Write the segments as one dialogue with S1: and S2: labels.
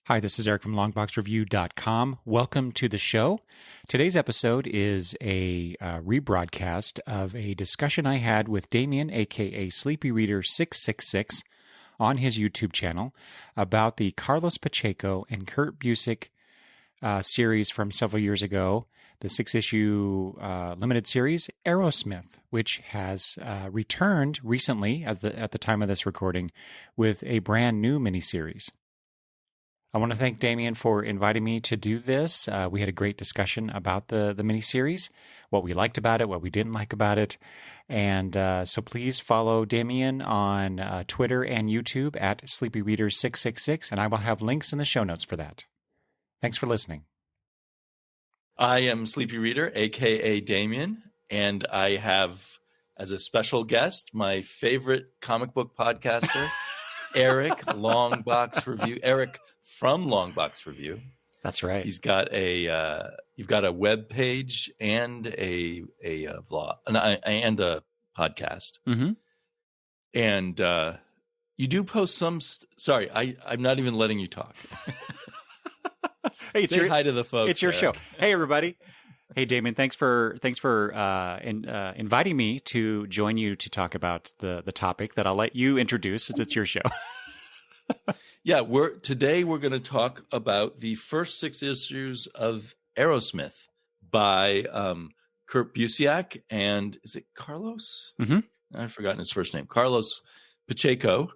S1: Hi, this is Eric from longboxreview.com. Welcome to the show. Today's episode is a rebroadcast of a discussion I had with Damian, aka Sleepy Reader 666, on his YouTube channel about the Carlos Pacheco and Kurt Busiek series from several years ago, the 6-issue limited series Arrowsmith, which has returned recently at the time of this recording with a brand new miniseries. I want to thank Damian for inviting me to do this. We had a great discussion about the miniseries, what we liked about it, what we didn't like about it. And so please follow Damian on Twitter and YouTube at SleepyReader666, and I will have links in the show notes for that. Thanks for listening.
S2: I am Sleepy Reader, a.k.a. Damian, and I have, as a special guest, my favorite comic book podcaster, Eric Eric from Longbox Review.
S1: That's right.
S2: He's got you've got a web page and a vlog and a podcast.
S1: Mm-hmm.
S2: And you do post some. Sorry, I'm not even letting you talk.
S1: Hey,
S2: Say hi to the folks.
S1: It's your show. Hey, everybody. Hey, Damian. Thanks for inviting me to join you to talk about the topic that I'll let you introduce, since it's your show.
S2: Yeah, today we're going to talk about the first 6 issues of Arrowsmith by Kurt Busiek and is it Carlos?
S1: Mm-hmm.
S2: I've forgotten his first name. Carlos Pacheco,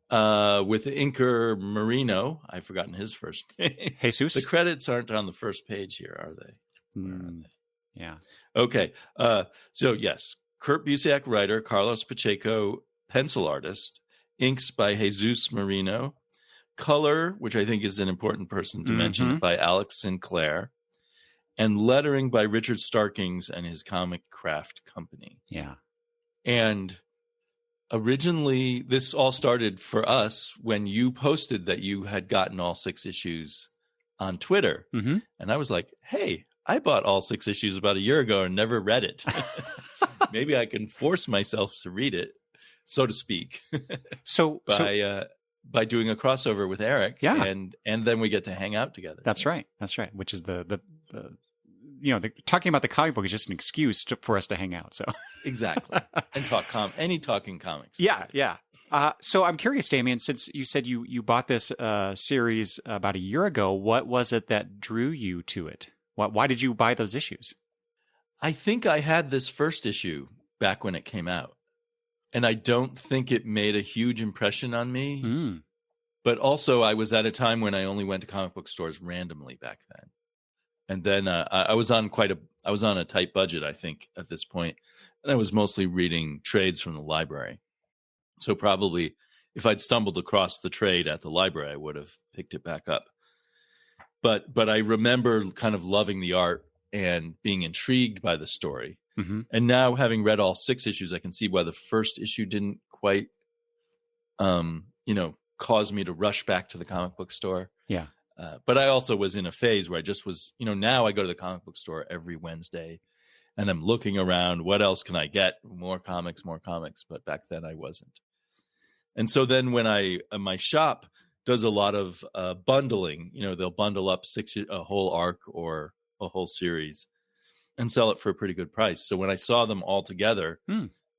S2: with the inker Merino. I've forgotten his first name.
S1: Jesus.
S2: The credits aren't on the first page here, are they?
S1: Yeah.
S2: Okay. So yes, Kurt Busiek, writer, Carlos Pacheco, pencil artist, inks by Jesus Merino, color, which I think is an important person to mention, by Alex Sinclair, and lettering by Richard Starkings and his Comicraft company.
S1: Yeah.
S2: And originally, this all started for us when you posted that you had gotten all 6 issues on Twitter.
S1: Mm-hmm.
S2: And I was like, hey, I bought all 6 issues about a year ago and never read it. Maybe I can force myself to read it, so to speak. By doing a crossover with Eric.
S1: Yeah.
S2: And then we get to hang out together.
S1: That's right. That's right. Which is the talking about the comic book is just an excuse for us to hang out. So
S2: exactly. And talk talking comics.
S1: Yeah. Yeah. So I'm curious, Damian, since you said you bought this series about a year ago, what was it that drew you to it? Why did you buy those issues?
S2: I think I had this first issue back when it came out, and I don't think it made a huge impression on me.
S1: Mm.
S2: But also, I was at a time when I only went to comic book stores randomly back then, and then I was on a tight budget, I think, at this point, and I was mostly reading trades from the library. So probably, if I'd stumbled across the trade at the library, I would have picked it back up. But I remember kind of loving the art and being intrigued by the story.
S1: Mm-hmm.
S2: And now, having read all 6 issues, I can see why the first issue didn't quite, cause me to rush back to the comic book store.
S1: Yeah.
S2: But I also was in a phase where I just was, now I go to the comic book store every Wednesday and I'm looking around. What else can I get? More comics. But back then I wasn't. And so then when my shop does a lot of bundling, they'll bundle up a whole arc or a whole series and sell it for a pretty good price. So when I saw them all together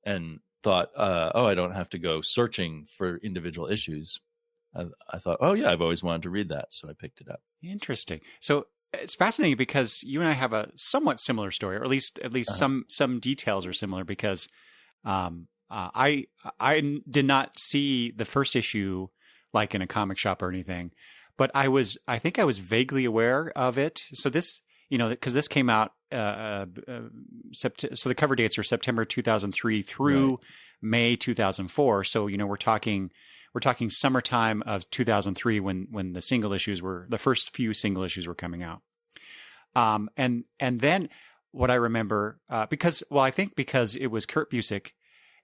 S2: and thought, I don't have to go searching for individual issues, I thought, oh yeah, I've always wanted to read that. So I picked it up. Interesting.
S1: So it's fascinating because you and I have a somewhat similar story, or at least some details are similar, because I did not see the first issue like in a comic shop or anything, but I think I was vaguely aware of it. So this, because this came out, so the cover dates are September 2003 through May 2004. So, we're talking summertime of 2003 when the first few single issues were coming out. And then what I remember, because it was Kurt Busiek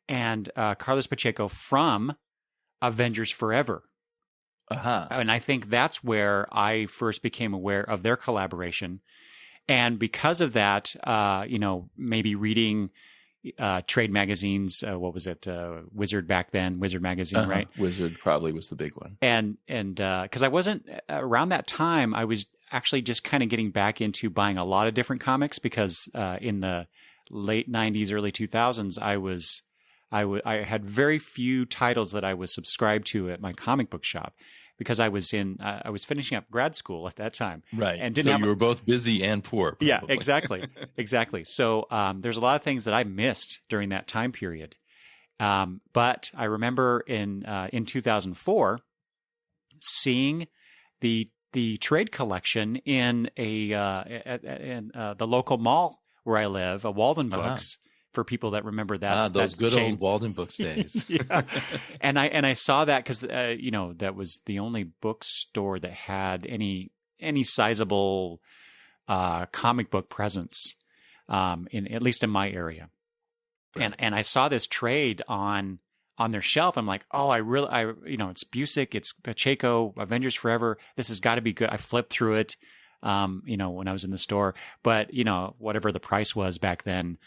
S1: and Carlos Pacheco from Avengers Forever.
S2: Uh-huh.
S1: And I think that's where I first became aware of their collaboration. And because of that, maybe reading, trade magazines. What was it? Wizard back then, Wizard magazine, right?
S2: Wizard probably was the big one.
S1: And because I wasn't around that time, I was actually just kind of getting back into buying a lot of different comics because in the late 90s, early 2000s, I had very few titles that I was subscribed to at my comic book shop because I was finishing up grad school at that time.
S2: Right.
S1: And
S2: so you were both busy and poor. Probably.
S1: Yeah, exactly. Exactly. So there's a lot of things that I missed during that time period. But I remember in 2004 seeing the trade collection in the local mall where I live, a Walden Books. For people that remember that,
S2: those good
S1: chain.
S2: old Walden Books days.
S1: Yeah. And I saw that because that was the only bookstore that had any sizable comic book presence in at least in my area. Right. And I saw this trade on their shelf. I'm like, oh, it's Busiek, it's Pacheco, Avengers Forever. This has got to be good. I flipped through it, when I was in the store, but whatever the price was back then.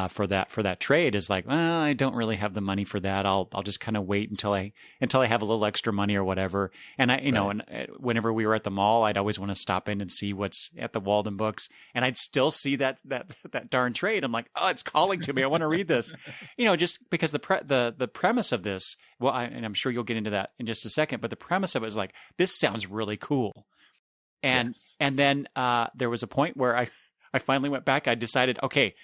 S1: For that trade is like, well, I don't really have the money for that. I'll just kind of wait until I have a little extra money or whatever. And and whenever we were at the mall, I'd always want to stop in and see what's at the Walden Books, and I'd still see that darn trade. I'm like, oh, it's calling to me. I want to read this, just because the premise of this. Well, and I'm sure you'll get into that in just a second, but the premise of it is like, this sounds really cool. And then there was a point where I finally went back. I decided, okay,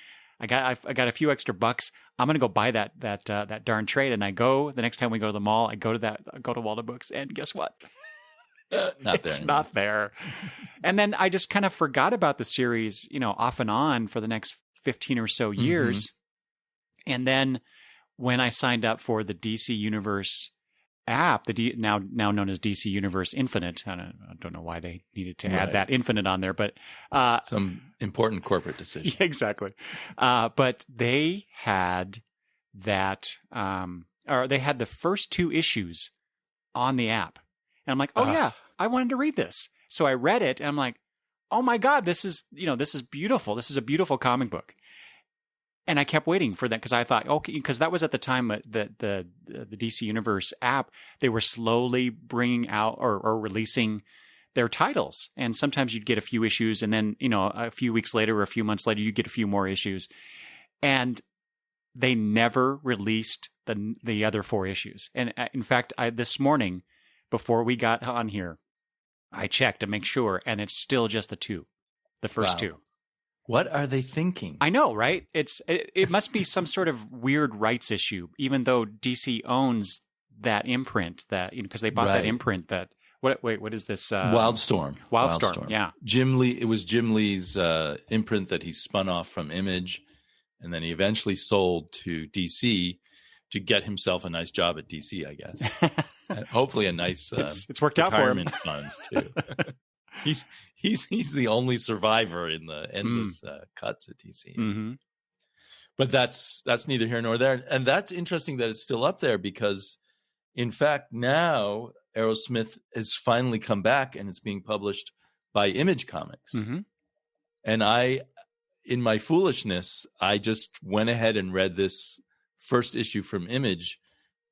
S1: I got a few extra bucks. I'm gonna go buy that darn trade. And I go the next time we go to the mall. I go to Walden Books, and guess what? It's not there. And then I just kind of forgot about the series, off and on for the next 15 or so years. Mm-hmm. And then when I signed up for the DC Universe app, now known as DC Universe Infinite. I don't know why they needed to add that Infinite on there, but
S2: some important corporate decision.
S1: Yeah, exactly. But they had that, or they had the first 2 issues on the app, and I'm like, oh yeah, I wanted to read this, so I read it, and I'm like, oh my god, this is beautiful. This is a beautiful comic book. And I kept waiting for that because I thought, okay, because that was at the time that the DC Universe app, they were slowly bringing out or releasing their titles. And sometimes you'd get a few issues, and then, a few weeks later or a few months later, you'd get a few more issues. And they never released the other 4 issues. And in fact, this morning, before we got on here, I checked to make sure, and it's still just the first 2.
S2: What are they thinking?
S1: I know, right? It must be some sort of weird rights issue, even though DC owns that imprint because they bought that imprint that what is this?
S2: Wildstorm.
S1: Wildstorm, yeah.
S2: It was Jim Lee's imprint that he spun off from Image, and then he eventually sold to DC to get himself a nice job at DC, I guess. And hopefully a nice
S1: it's worked out for him.
S2: Fund too. He's the only survivor in the endless cuts at DC.
S1: Mm-hmm.
S2: But that's neither here nor there. And that's interesting that it's still up there because, in fact, now Arrowsmith has finally come back and it's being published by Image Comics.
S1: Mm-hmm.
S2: And in my foolishness, I just went ahead and read this first issue from Image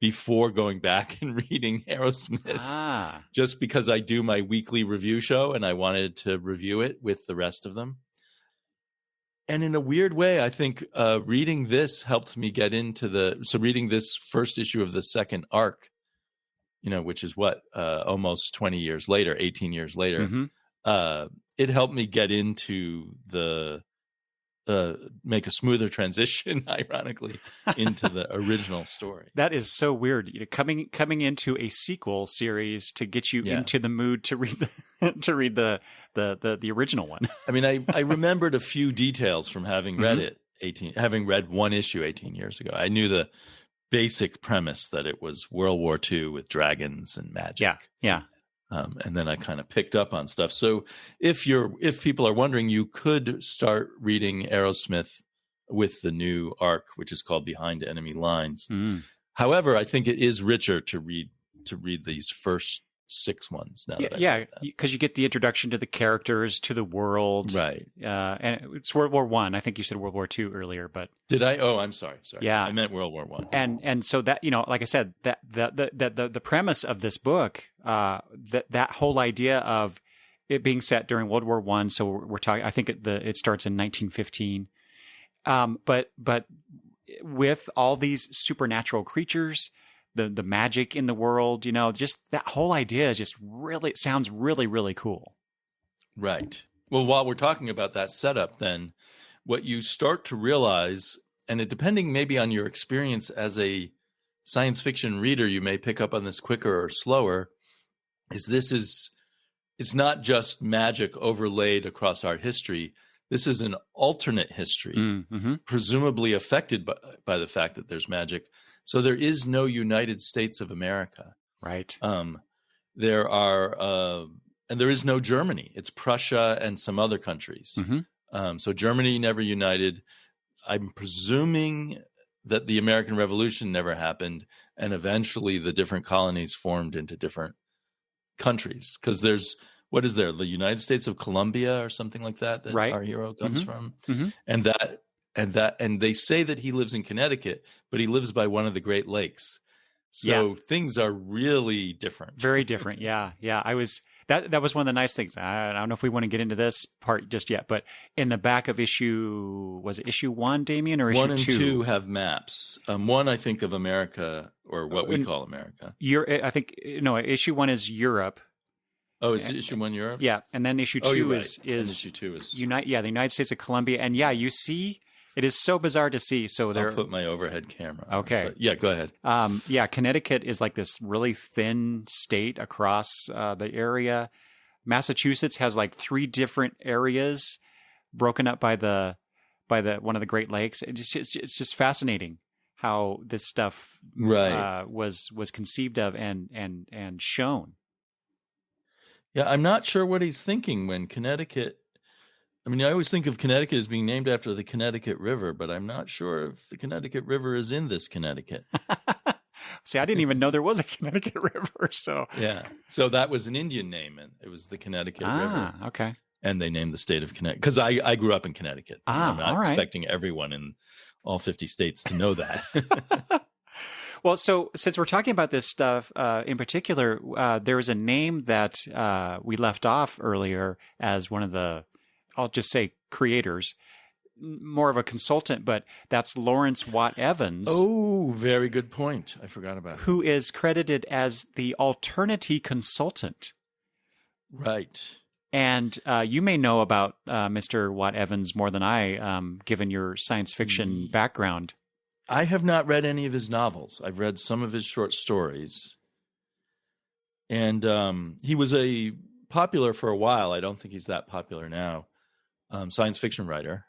S2: before going back and reading Arrowsmith, just because I do my weekly review show and I wanted to review it with the rest of them. And in a weird way, I think reading this helped me get into reading this first issue of the second arc, which is almost 20 years later, 18 years later,
S1: mm-hmm.
S2: It helped me get into make a smoother transition, ironically, into the original story.
S1: That is so weird. Coming into a sequel series to get you into the mood to read the original one.
S2: I mean, I remembered a few details from having read having read one issue 18 years ago. I knew the basic premise that it was World War II with dragons and magic.
S1: Yeah.
S2: And then I kind of picked up on stuff. So if people are wondering, you could start reading Arrowsmith with the new arc, which is called Behind Enemy Lines. Mm. However, I think it is richer to read these first 6 ones now.
S1: Yeah, because you get the introduction to the characters, to the world,
S2: Right?
S1: And it's World War I. I think you said World War II earlier, but
S2: did I? Oh, I'm sorry.
S1: Yeah,
S2: I meant World War I.
S1: And so that, like I said, that the premise of this book, that whole idea of it being set during World War I. So we're talking. I think it starts in 1915, but with all these supernatural creatures. The magic in the world, just that whole idea is just really, it sounds really, really cool.
S2: Right. Well, while we're talking about that setup, then what you start to realize, and it depending maybe on your experience as a science fiction reader, you may pick up on this quicker or slower, it's not just magic overlaid across our history. This is an alternate history, presumably affected by the fact that there's magic. So there is no United States of America.
S1: Right.
S2: There are, and there is no Germany. It's Prussia and some other countries. So Germany never united. I'm presuming that the American Revolution never happened, and eventually the different colonies formed into different countries. Because there's, what is there? The United States of Colombia or something like that
S1: right.
S2: Our hero comes from. And they say that he lives in Connecticut, but he lives by one of the Great Lakes. So things are really different.
S1: Very different. Yeah. That was one of the nice things. I don't know if we want to get into this part just yet, but in the back of was it issue 1, Damian, or issue 2?
S2: 1 and 2 have maps. 1, I think, of America, or what we call America.
S1: Issue 1 is Europe.
S2: Oh, is issue 1 Europe?
S1: Yeah, and then issue 2 is
S2: issue 2 is
S1: the United States of Colombia, and you see. It is so bizarre to see. So
S2: I'll put my overhead camera on.
S1: Okay.
S2: But go ahead.
S1: Connecticut is like this really thin state across the area. Massachusetts has like 3 different areas broken up by one of the Great Lakes. It's just fascinating how this stuff was conceived of and shown.
S2: Yeah, I'm not sure what he's thinking when Connecticut. I mean, I always think of Connecticut as being named after the Connecticut River, but I'm not sure if the Connecticut River is in this Connecticut.
S1: See, I didn't even know there was a Connecticut River. So
S2: so that was an Indian name, and it was the Connecticut River.
S1: Okay.
S2: And they named the state of Connecticut because I grew up in Connecticut. I'm not expecting everyone in all 50 states to know that.
S1: Well, so since we're talking about this stuff in particular, there is a name that we left off earlier as one of the, I'll just say creators, more of a consultant, but that's Lawrence Watt Evans.
S2: Oh, very good point. I forgot about it.
S1: Who is credited as the Alternity consultant.
S2: Right.
S1: And you may know about Mr. Watt Evans more than I, given your science fiction background.
S2: I have not read any of his novels. I've read some of his short stories. And he was popular for a while. I don't think he's that popular now. Science fiction writer.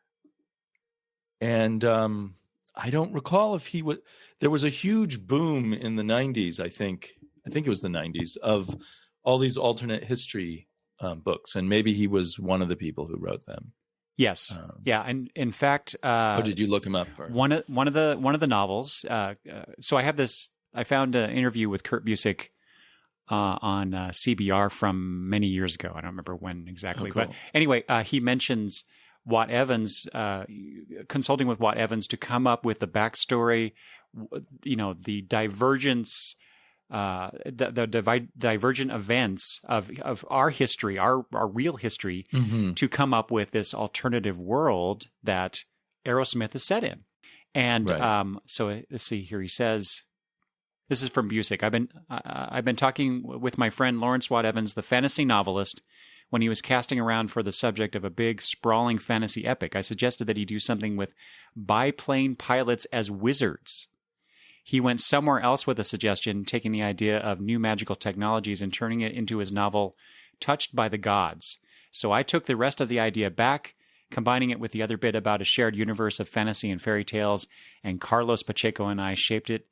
S2: And I don't recall if he was. There was a huge boom in the 90s, I think it was the 90s, of all these alternate history books. And maybe he was one of the people who wrote them.
S1: Yes. And in fact,
S2: did you look him up? Or?
S1: One of the novels. So I found an interview with Kurt Busiek on CBR from many years ago. I don't remember when exactly,
S2: cool.
S1: But anyway, he mentions Watt Evans, consulting with Watt Evans to come up with the backstory, the divergence, the divergent events of our history, our real history, to come up with this alternative world that Arrowsmith is set in. And so let's see here. He says, this is from Busiek. I've been talking with my friend Lawrence Watt Evans, the fantasy novelist, when he was casting around for the subject of a big, sprawling fantasy epic. I suggested that he do something with biplane pilots as wizards. He went somewhere else with a suggestion, taking the idea of new magical technologies and turning it into his novel, Touched by the Gods. So I took the rest of the idea back, combining it with the other bit about a shared universe of fantasy and fairy tales, and Carlos Pacheco and I shaped it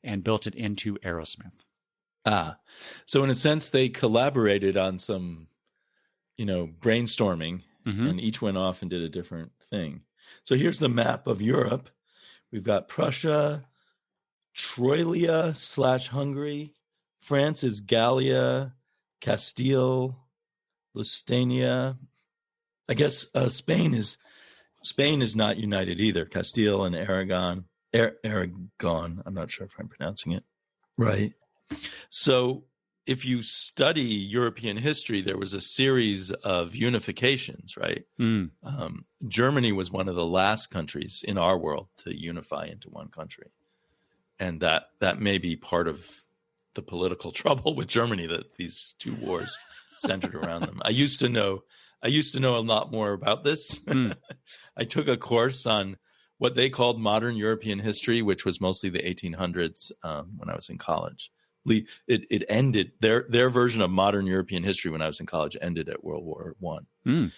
S1: and built it into Arrowsmith.
S2: So in a sense, they collaborated on some, brainstorming, and each went off and did a different thing. So here's the map of Europe. We've got Prussia, Troilia / Hungary. France is Gallia, Castile, Lusitania. I guess Spain is not united either. Castile and Aragon. Aragon. I'm not sure if I'm pronouncing it right. So if you study European history, there was a series of unifications, right? Germany was one of the last countries in our world to unify into one country. And that may be part of the political trouble with Germany, that these two wars centered around them. I used to know a lot more about this. I took a course on what they called modern European history, which was mostly the 1800s when I was in college. It ended, their version of modern European history when I was in college ended at World War I.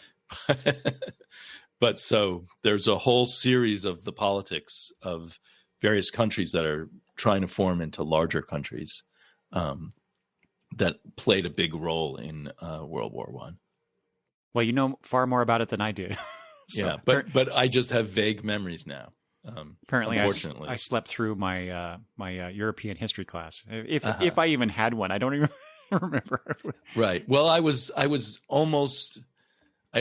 S2: But so there's a whole series of the politics of various countries that are trying to form into larger countries that played a big role in World War I.
S1: Well, you know far more about it than I do. So,
S2: yeah, but I just have vague memories now.
S1: Apparently,
S2: unfortunately,
S1: I slept through my European history class. If I even had one, I don't even remember.
S2: Right. Well, I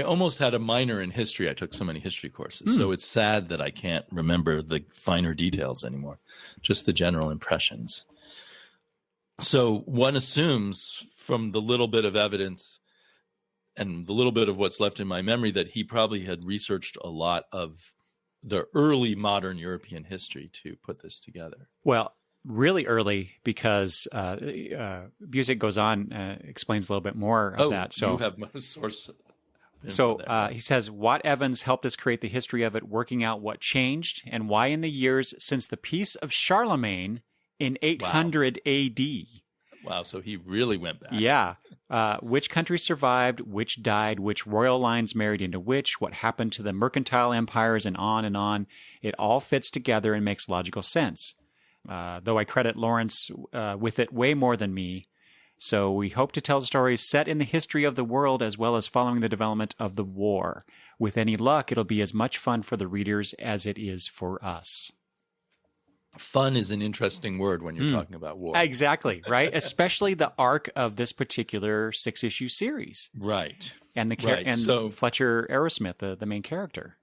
S2: almost had a minor in history. I took so many history courses, so it's sad that I can't remember the finer details anymore. Just the general impressions. So one assumes from the little bit of evidence and the little bit of what's left in my memory that he probably had researched a lot of the early modern European history to put this together.
S1: Well, really early, because Busiek goes on, explains a little bit more of that. So
S2: you have a source.
S1: So he says, Watt Evans helped us create the history of it, working out what changed and why in the years since the Peace of Charlemagne in 800 AD.
S2: Wow, so he really went back.
S1: Yeah. Which countries survived, which died, which royal lines married into which, what happened to the mercantile empires, and on and on. It all fits together and makes logical sense. Though I credit Lawrence with it way more than me. So we hope to tell stories set in the history of the world as well as following the development of the war. With any luck, it'll be as much fun for the readers as it is for us.
S2: Fun is an interesting word when you're talking about war.
S1: Exactly, right? Especially the arc of this particular 6-issue series.
S2: Right.
S1: And so Fletcher Arrowsmith, the main character.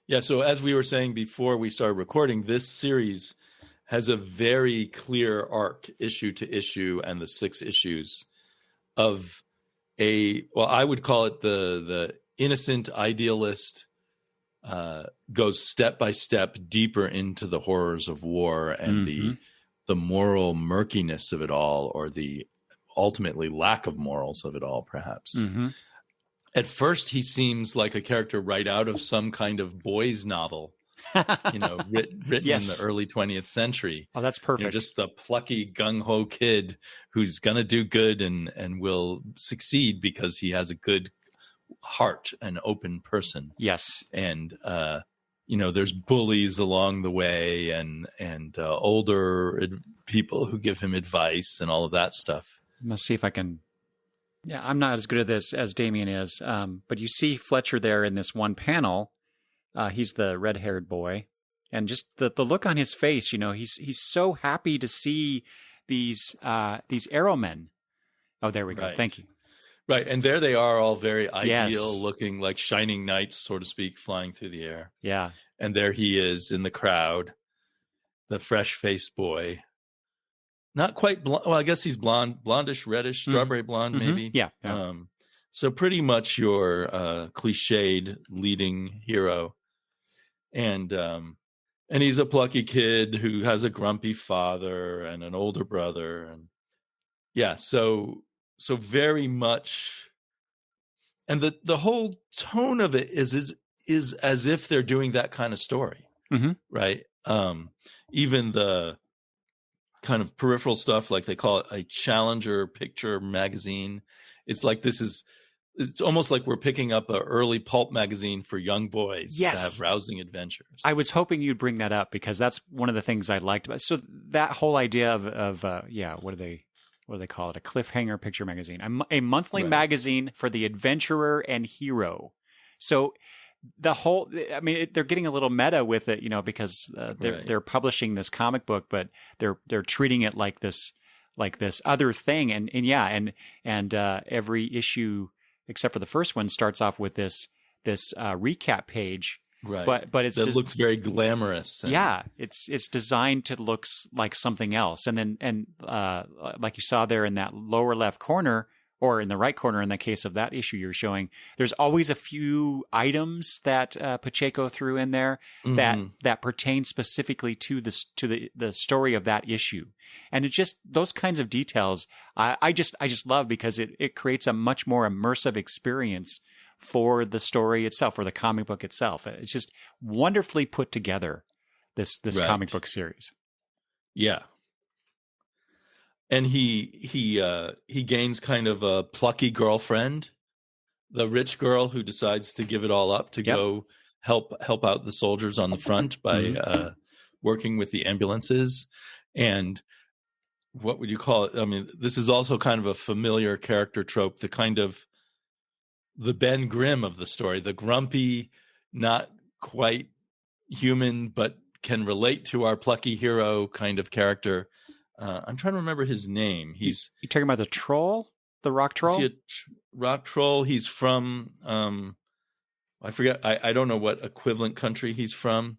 S2: Yeah, so as we were saying before we started recording, this series has a very clear arc, issue to issue, and the 6 issues of I would call it the innocent idealist goes step by step deeper into the horrors of war and the moral murkiness of it all, or the ultimately lack of morals of it all, perhaps. At first, he seems like a character right out of some kind of boys' novel. Written
S1: yes.
S2: in the early 20th century.
S1: Oh, that's perfect.
S2: Just the plucky, gung-ho kid who's going to do good and will succeed because he has a good heart, an open person.
S1: Yes.
S2: And, there's bullies along the way and older people who give him advice and all of that stuff.
S1: Let's see if I can... Yeah, I'm not as good at this as Damian is, but you see Fletcher there in this one panel. He's the red-haired boy, and just the look on his face, he's so happy to see these Arrowmen. Oh, there we go.
S2: Right.
S1: Thank you.
S2: Right, and there they are, all very ideal,
S1: yes.
S2: looking like shining knights, so to speak, flying through the air.
S1: Yeah.
S2: And there he is in the crowd, the fresh-faced boy. Not quite blonde. Well, I guess he's blondish, reddish, strawberry blonde, maybe.
S1: Yeah.
S2: So pretty much your cliched leading hero. And he's a plucky kid who has a grumpy father and an older brother, and so very much, and the whole tone of it is as if they're doing that kind of story, right? Even the kind of peripheral stuff, like they call it a Challenger picture magazine. It's like it's almost like we're picking up an early pulp magazine for young boys to have rousing adventures. I
S1: was hoping you'd bring that up because that's one of the things I liked about it. So that whole idea of what do they call it? A cliffhanger picture magazine, a monthly magazine for the adventurer and hero. So the whole, they're getting a little meta with it, because they're publishing this comic book, but they're treating it like this this other thing. And every issue except for the first one starts off with this recap page.
S2: Right.
S1: But it's
S2: that looks very glamorous.
S1: It's designed to look like something else. And then like you saw there in that lower left corner, or in the right corner in the case of that issue you're showing, there's always a few items that Pacheco threw in there that pertain specifically to the story of that issue. And it's just those kinds of details I just love, because it creates a much more immersive experience for the story itself, or the comic book itself. It's just wonderfully put together, this comic book series.
S2: Yeah. And he gains kind of a plucky girlfriend, the rich girl who decides to give it all up to go help out the soldiers on the front by working with the ambulances. And what would you call it? I mean, this is also kind of a familiar character trope, the kind of the Ben Grimm of the story, the grumpy, not quite human, but can relate to our plucky hero kind of character. I'm trying to remember his name. You
S1: talking about the troll, the rock troll?
S2: Is he a rock troll? He's from, I forget. I don't know what equivalent country he's from,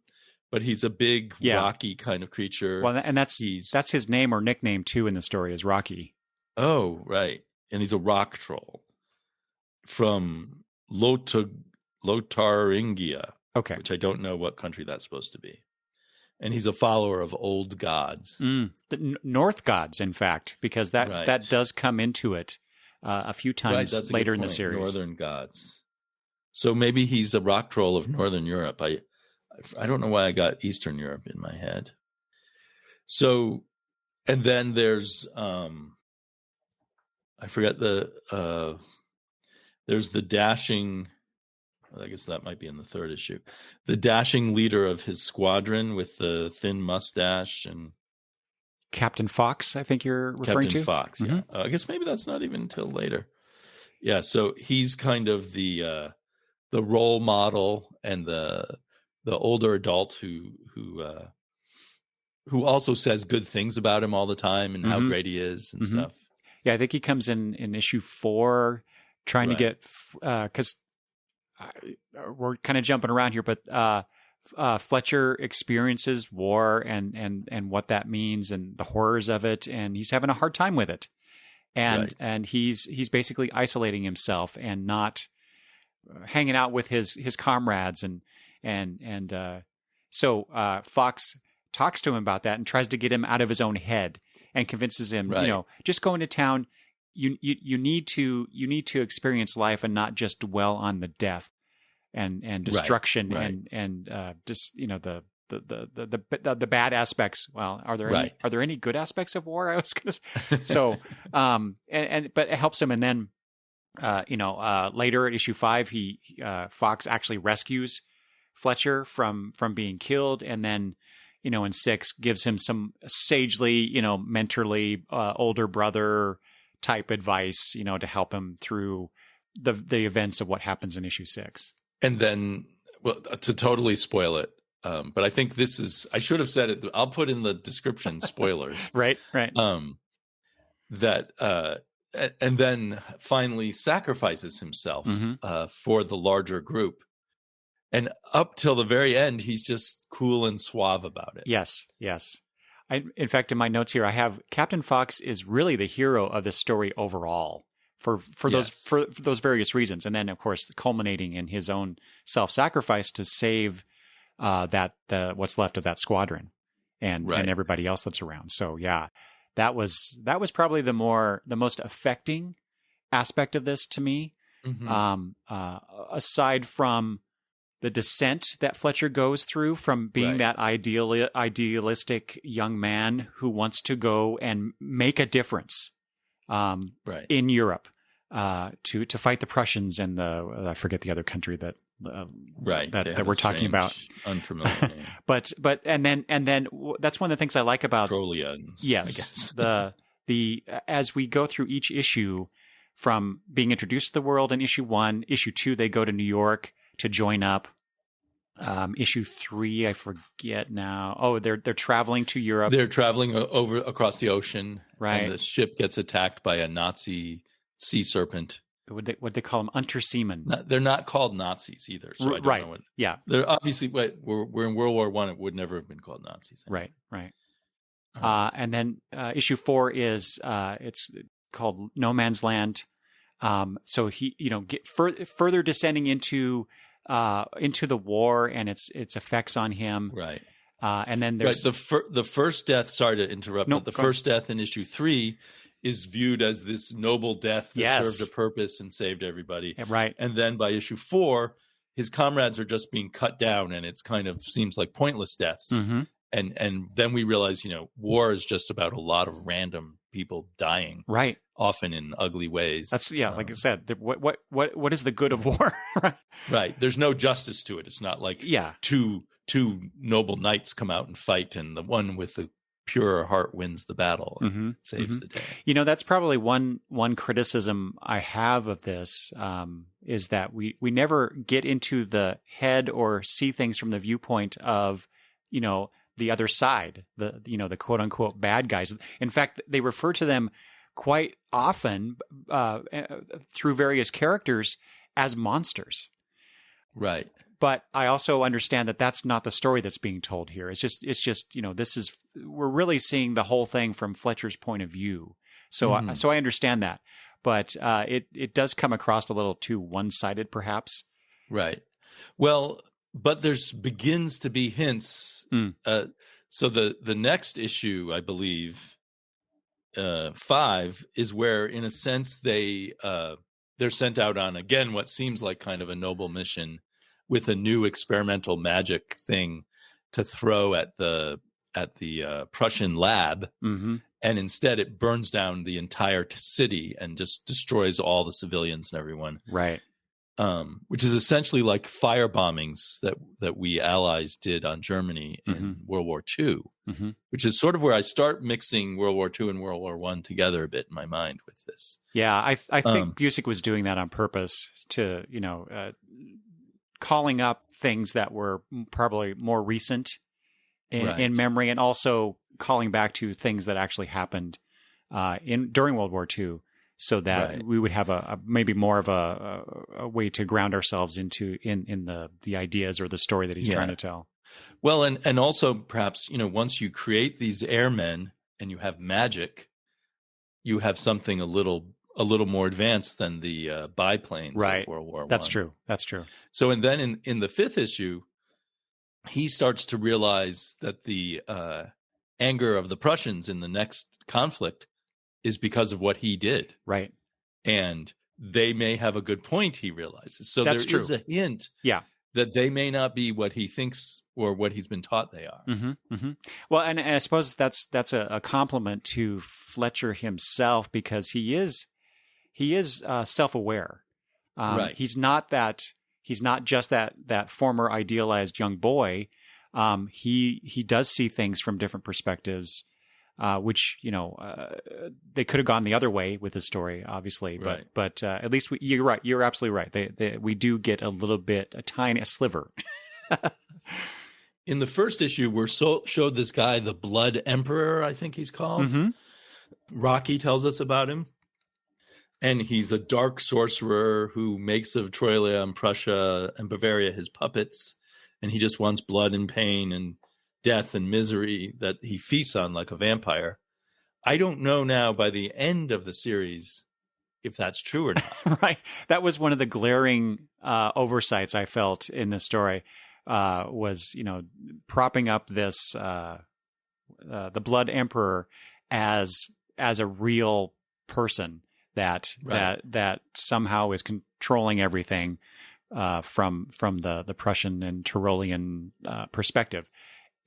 S2: but he's a big rocky kind of creature.
S1: Well, and that's his name or nickname too in the story, is Rocky.
S2: Oh, right. And he's a rock troll from Lotaringia.
S1: Okay.
S2: Which I don't know what country that's supposed to be. And he's a follower of old gods.
S1: The North gods, in fact, because that does come into it a few times later in the series.
S2: Northern gods. So maybe he's a rock troll of Northern Europe. I don't know why I got Eastern Europe in my head. So, and then there's I forget there's the dashing. I guess that might be in the third issue. The dashing leader of his squadron with the thin mustache and
S1: Captain Fox, I think you're referring to.
S2: Captain Fox, yeah. I guess maybe that's not even until later. Yeah, so he's kind of the role model and the older adult who also says good things about him all the time and how great he is and stuff.
S1: Yeah, I think he comes in issue 4 trying to get because. We're kind of jumping around here, but Fletcher experiences war and what that means and the horrors of it, and he's having a hard time with it, and he's basically isolating himself and not hanging out with his comrades, and so Fox talks to him about that and tries to get him out of his own head and convinces him, just go into town. You need to experience life and not just dwell on the death and destruction and just the bad aspects. Well, are there any good aspects of war? I was going to say. So but it helps him. And then later at issue 5, Fox actually rescues Fletcher from being killed, and then in 6 gives him some sagely mentorly older brother type advice, to help him through the events of what happens in issue 6.
S2: And then, well, to totally spoil it, but I think I should have said it. I'll put in the description spoilers.
S1: Right.
S2: That and then finally sacrifices himself for the larger group. And up till the very end, he's just cool and suave about it.
S1: Yes. In fact, in my notes here, I have Captain Fox is really the hero of this story overall for those various reasons, and then of course culminating in his own self-sacrifice to save what's left of that squadron and everybody else that's around. So yeah, that was probably the most affecting aspect of this to me. Aside from the descent that Fletcher goes through from being that idealistic young man who wants to go and make a difference in Europe to fight the Prussians and I forget the other country that we're talking about.
S2: Unfamiliar name.
S1: but and then that's one of the things I like about
S2: Trollians.
S1: Yes, the as we go through each issue, from being introduced to the world in issue 1, issue 2 they go to New York to join up. Issue 3, I forget now. Oh, they're traveling to Europe.
S2: They're traveling over across the ocean,
S1: right?
S2: And the ship gets attacked by a Nazi sea serpent.
S1: What they call them? Unterseemen.
S2: They're not called Nazis either. So I don't know what.
S1: Yeah.
S2: They're obviously. We're in World War I. It would never have been called Nazis.
S1: Right. And then issue 4 is it's called No Man's Land. So he, get further descending into the war and its effects on him.
S2: Right.
S1: And then there's
S2: the first death. Sorry to interrupt, but the first death in issue 3 is viewed as this noble death that served a purpose and saved everybody.
S1: Right.
S2: And then by issue 4, his comrades are just being cut down, and it's kind of seems like pointless deaths.
S1: Mm-hmm.
S2: And then we realize, war is just about a lot of random people dying,
S1: right?
S2: Often in ugly ways.
S1: That's like I said. What is the good of war?
S2: Right. There's no justice to it. It's not like two noble knights come out and fight, and the one with the purer heart wins the battle and saves the day.
S1: That's probably one criticism I have of this is that we never get into the head or see things from the viewpoint of the other side, the quote unquote bad guys. In fact, they refer to them quite often through various characters as monsters.
S2: Right.
S1: But I also understand that that's not the story that's being told here. It's just we're really seeing the whole thing from Fletcher's point of view. So I understand that, but it does come across a little too one-sided, perhaps.
S2: Right. Well, but there's begins to be hints. So the next issue, I believe, 5 is where, in a sense, they're sent out on again what seems like kind of a noble mission, with a new experimental magic thing to throw at the Prussian lab, and instead it burns down the entire city and just destroys all the civilians and everyone.
S1: Right.
S2: Which is essentially like fire bombings that we Allies did on Germany in World War II, which is sort of where I start mixing World War II and World War I together a bit in my mind with this.
S1: Yeah, I think Busiek was doing that on purpose to calling up things that were probably more recent in memory, and also calling back to things that actually happened during World War II, so that we would have maybe more of a way to ground ourselves in the ideas or the story that he's trying to tell.
S2: Well, and also perhaps once you create these airmen and you have magic, you have something a little more advanced than the biplanes of World War I.
S1: That's true.
S2: So, and then in the 5th issue, he starts to realize that the anger of the Prussians in the next conflict is because of what he did.
S1: Right.
S2: And they may have a good point, he realizes. So there is a hint that they may not be what he thinks or what he's been taught they are.
S1: Well, and I suppose that's a compliment to Fletcher himself, because he is self-aware. He's not just that former idealized young boy. He does see things from different perspectives, which they could have gone the other way with the story, obviously. But at least you're right. You're absolutely right. We do get a tiny sliver.
S2: In the first issue, we're showed this guy, the Blood Emperor, I think he's called. Rocky tells us about him. And he's a dark sorcerer who makes of Troya and Prussia and Bavaria his puppets. And he just wants blood and pain and death and misery that he feasts on like a vampire. I don't know now by the end of the series if that's true or not.
S1: Right. That was one of the glaring oversights I felt in the story, was, propping up this, the Blood Emperor as a real person that somehow is controlling everything from the Prussian and Tyrolean perspective.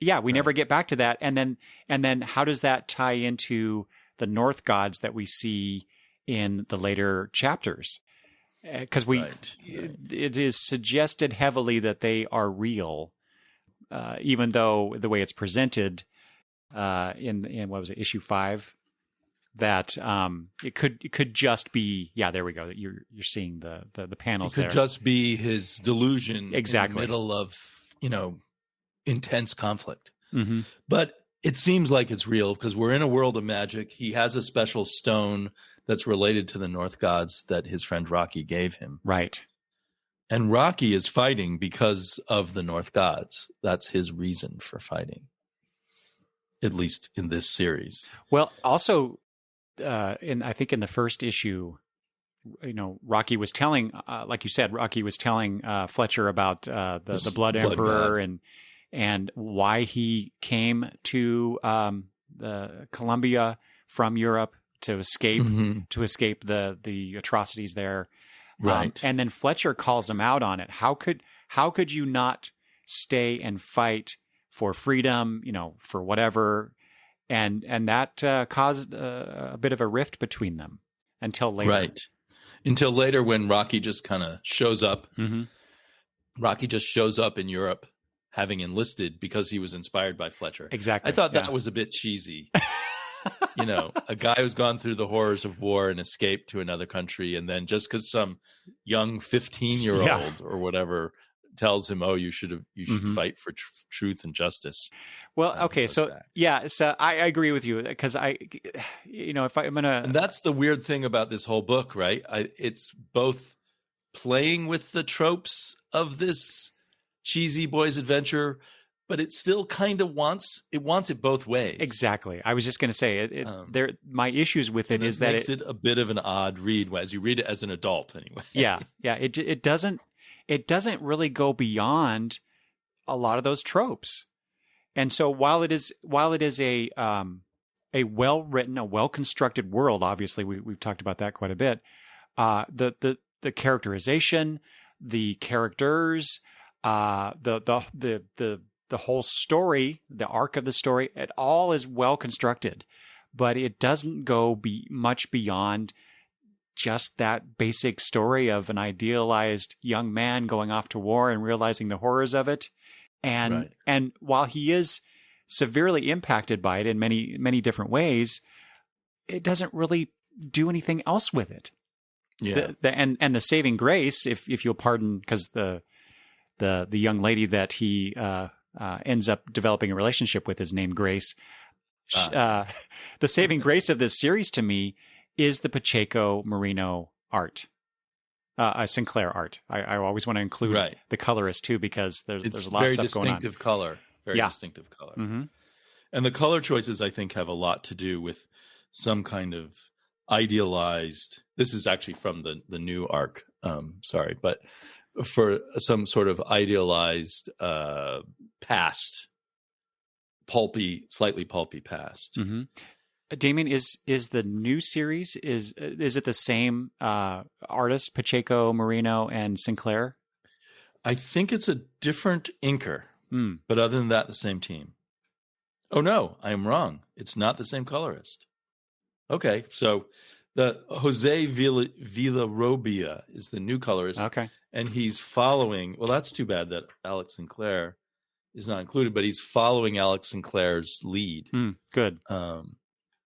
S1: Yeah, we never get back to that. And then how does that tie into the North gods that we see in the later chapters? Because it is suggested heavily that they are real, even though the way it's presented in what was it, issue 5. That it could just be, there we go. You're seeing the panels there.
S2: It could just be his delusion,
S1: exactly,
S2: in the middle of intense conflict.
S1: Mm-hmm.
S2: But it seems like it's real because we're in a world of magic. He has a special stone that's related to the North gods that his friend Rocky gave him.
S1: Right.
S2: And Rocky is fighting because of the North gods. That's his reason for fighting, at least in this series.
S1: Well, also, I think in the first issue, Rocky was telling, like you said, Rocky was telling Fletcher about the Blood Emperor and why he came to the Columbia from Europe to escape the atrocities there.
S2: Right.
S1: And then Fletcher calls him out on it. How could you not stay and fight for freedom, for whatever? And that caused a bit of a rift between them until later.
S2: Right. Until later when Rocky just kind of shows up.
S1: Mm-hmm.
S2: Rocky just shows up in Europe having enlisted because he was inspired by Fletcher.
S1: Exactly.
S2: I thought that was a bit cheesy. A guy who's gone through the horrors of war and escaped to another country, and then just because some young 15-year-old or whatever tells him, "Oh, you should fight for truth and justice."
S1: Well, okay, so I agree with you because if I'm gonna,
S2: and that's the weird thing about this whole book, right? It's both playing with the tropes of this cheesy boys' adventure, but it still kind of wants it both ways.
S1: Exactly. I was just going to say my issues with it is that
S2: makes it a bit of an odd read as you read it as an adult anyway.
S1: Yeah. It doesn't really go beyond a lot of those tropes. And so while it is a well written, a well constructed world, obviously we've talked about that quite a bit. The characterization, the characters, the whole story, the arc of the story, it all is well constructed, but it doesn't go much beyond just that basic story of an idealized young man going off to war and realizing the horrors of it. And while he is severely impacted by it in many, many different ways, it doesn't really do anything else with it.
S2: Yeah.
S1: And the saving grace, if you'll pardon, because the young lady that he ends up developing a relationship with is named Grace. The saving grace of this series to me is the Pacheco Merino art, Sinclair art. I always want to include the colorist too, because there's a lot of stuff going on.
S2: Very distinctive color.
S1: Mm-hmm.
S2: And the color choices, I think, have a lot to do with some kind of idealized. This is actually from the new arc. But for some sort of idealized past, slightly pulpy past.
S1: Mm-hmm. Damian, is the new series is it the same artist, Pacheco, Merino, and Sinclair?
S2: I think it's a different inker, but other than that, the same team. Oh no, I am wrong. It's not the same colorist. Okay, so the Jose Villarrobia is the new colorist.
S1: Okay.
S2: And he's following, well, that's too bad that Alex Sinclair is not included, but he's following Alex Sinclair's lead.
S1: Good.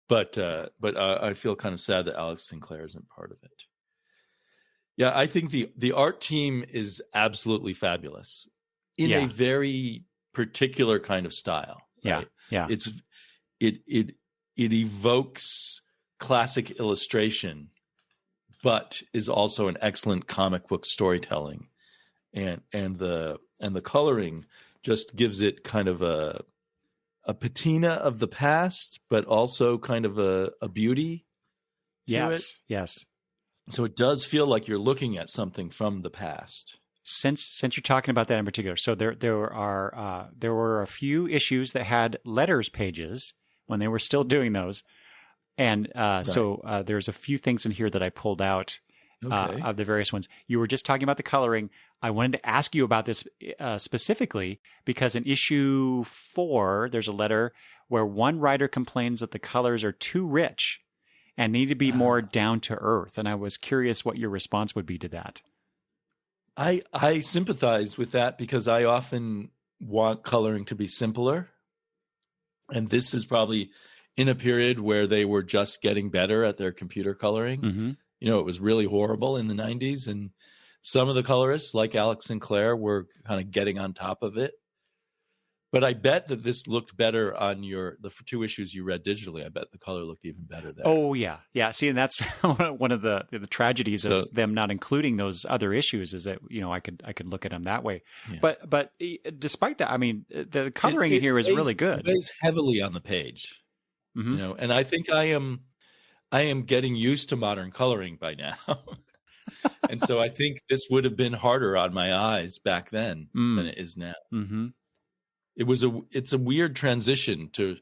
S2: But I feel kind of sad that Alex Sinclair isn't part of it. Yeah, I think the art team is absolutely fabulous in a very particular kind of style. Right?
S1: Yeah.
S2: It evokes classic illustration, but is also an excellent comic book storytelling, and the coloring just gives it kind of a patina of the past, but also kind of a beauty.
S1: Yes.
S2: So it does feel like you're looking at something from the past.
S1: Since you're talking about that in particular, so there were a few issues that had letters pages when they were still doing those. And so there's a few things in here that I pulled out of the various ones. You were just talking about the coloring. I wanted to ask you about this specifically because in issue 4, there's a letter where one writer complains that the colors are too rich and need to be more down to earth. And I was curious what your response would be to that.
S2: I sympathize with that because I often want coloring to be simpler. And this is probably in a period where they were just getting better at their computer coloring.
S1: Mm-hmm.
S2: It was really horrible in the 90s. And some of the colorists, like Alex Sinclair, were kind of getting on top of it. But I bet that this looked better on the 2 issues you read digitally. I bet the color looked even better there.
S1: Oh yeah, yeah. See, and that's one of the tragedies of them not including those other issues is that I could look at them that way. Yeah. But despite that, I mean, the coloring in here is really good.
S2: It weighs heavily on the page, and I think I am getting used to modern coloring by now, and so I think this would have been harder on my eyes back then than it is now.
S1: Mm-hmm.
S2: It's a weird transition to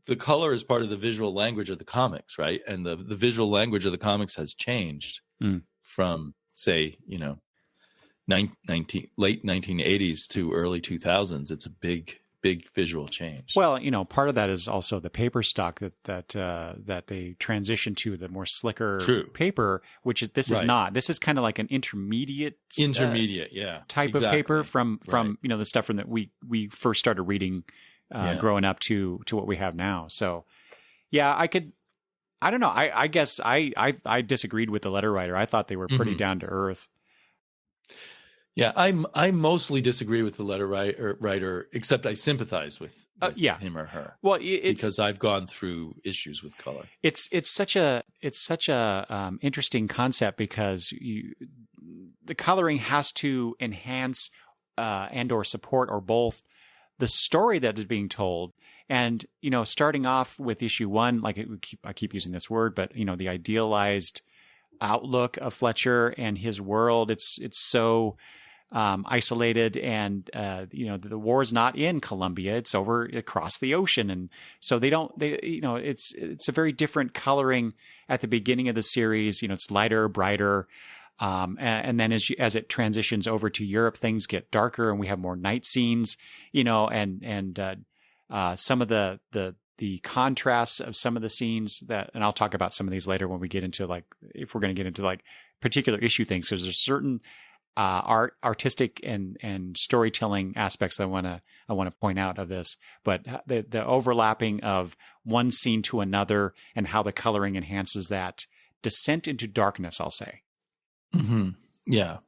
S2: the color as part of the visual language of the comics, right? And the visual language of the comics has changed from, say, late 1980s to early 2000s. It's a big visual change.
S1: Well, part of that is also the paper stock that they transition to the more slicker paper, which is is not. This is kind of like an intermediate type of paper from the stuff from that we first started reading growing up to what we have now. So yeah, I don't know. I guess I disagreed with the letter writer. I thought they were pretty down to earth.
S2: Yeah, I mostly disagree with the letter writer, except I sympathize with him or her.
S1: Well,
S2: because I've gone through issues with color.
S1: It's such a interesting concept because the coloring has to enhance and or support or both the story that is being told. And starting off with issue 1, like I keep using this word, but the idealized outlook of Fletcher and his world. It's so isolated, and the war's not in Colombia; it's over across the ocean, and so it's a very different coloring at the beginning of the series. It's lighter, brighter, and then as it transitions over to Europe, things get darker, and we have more night scenes. And some of the contrasts of some of the scenes and I'll talk about some of these later when we get into if we're going to get into particular issue things, because there's certain artistic and storytelling aspects that I want to point out of this, but the overlapping of one scene to another and how the coloring enhances that descent into darkness, I'll say.
S2: Mm-hmm. Yeah.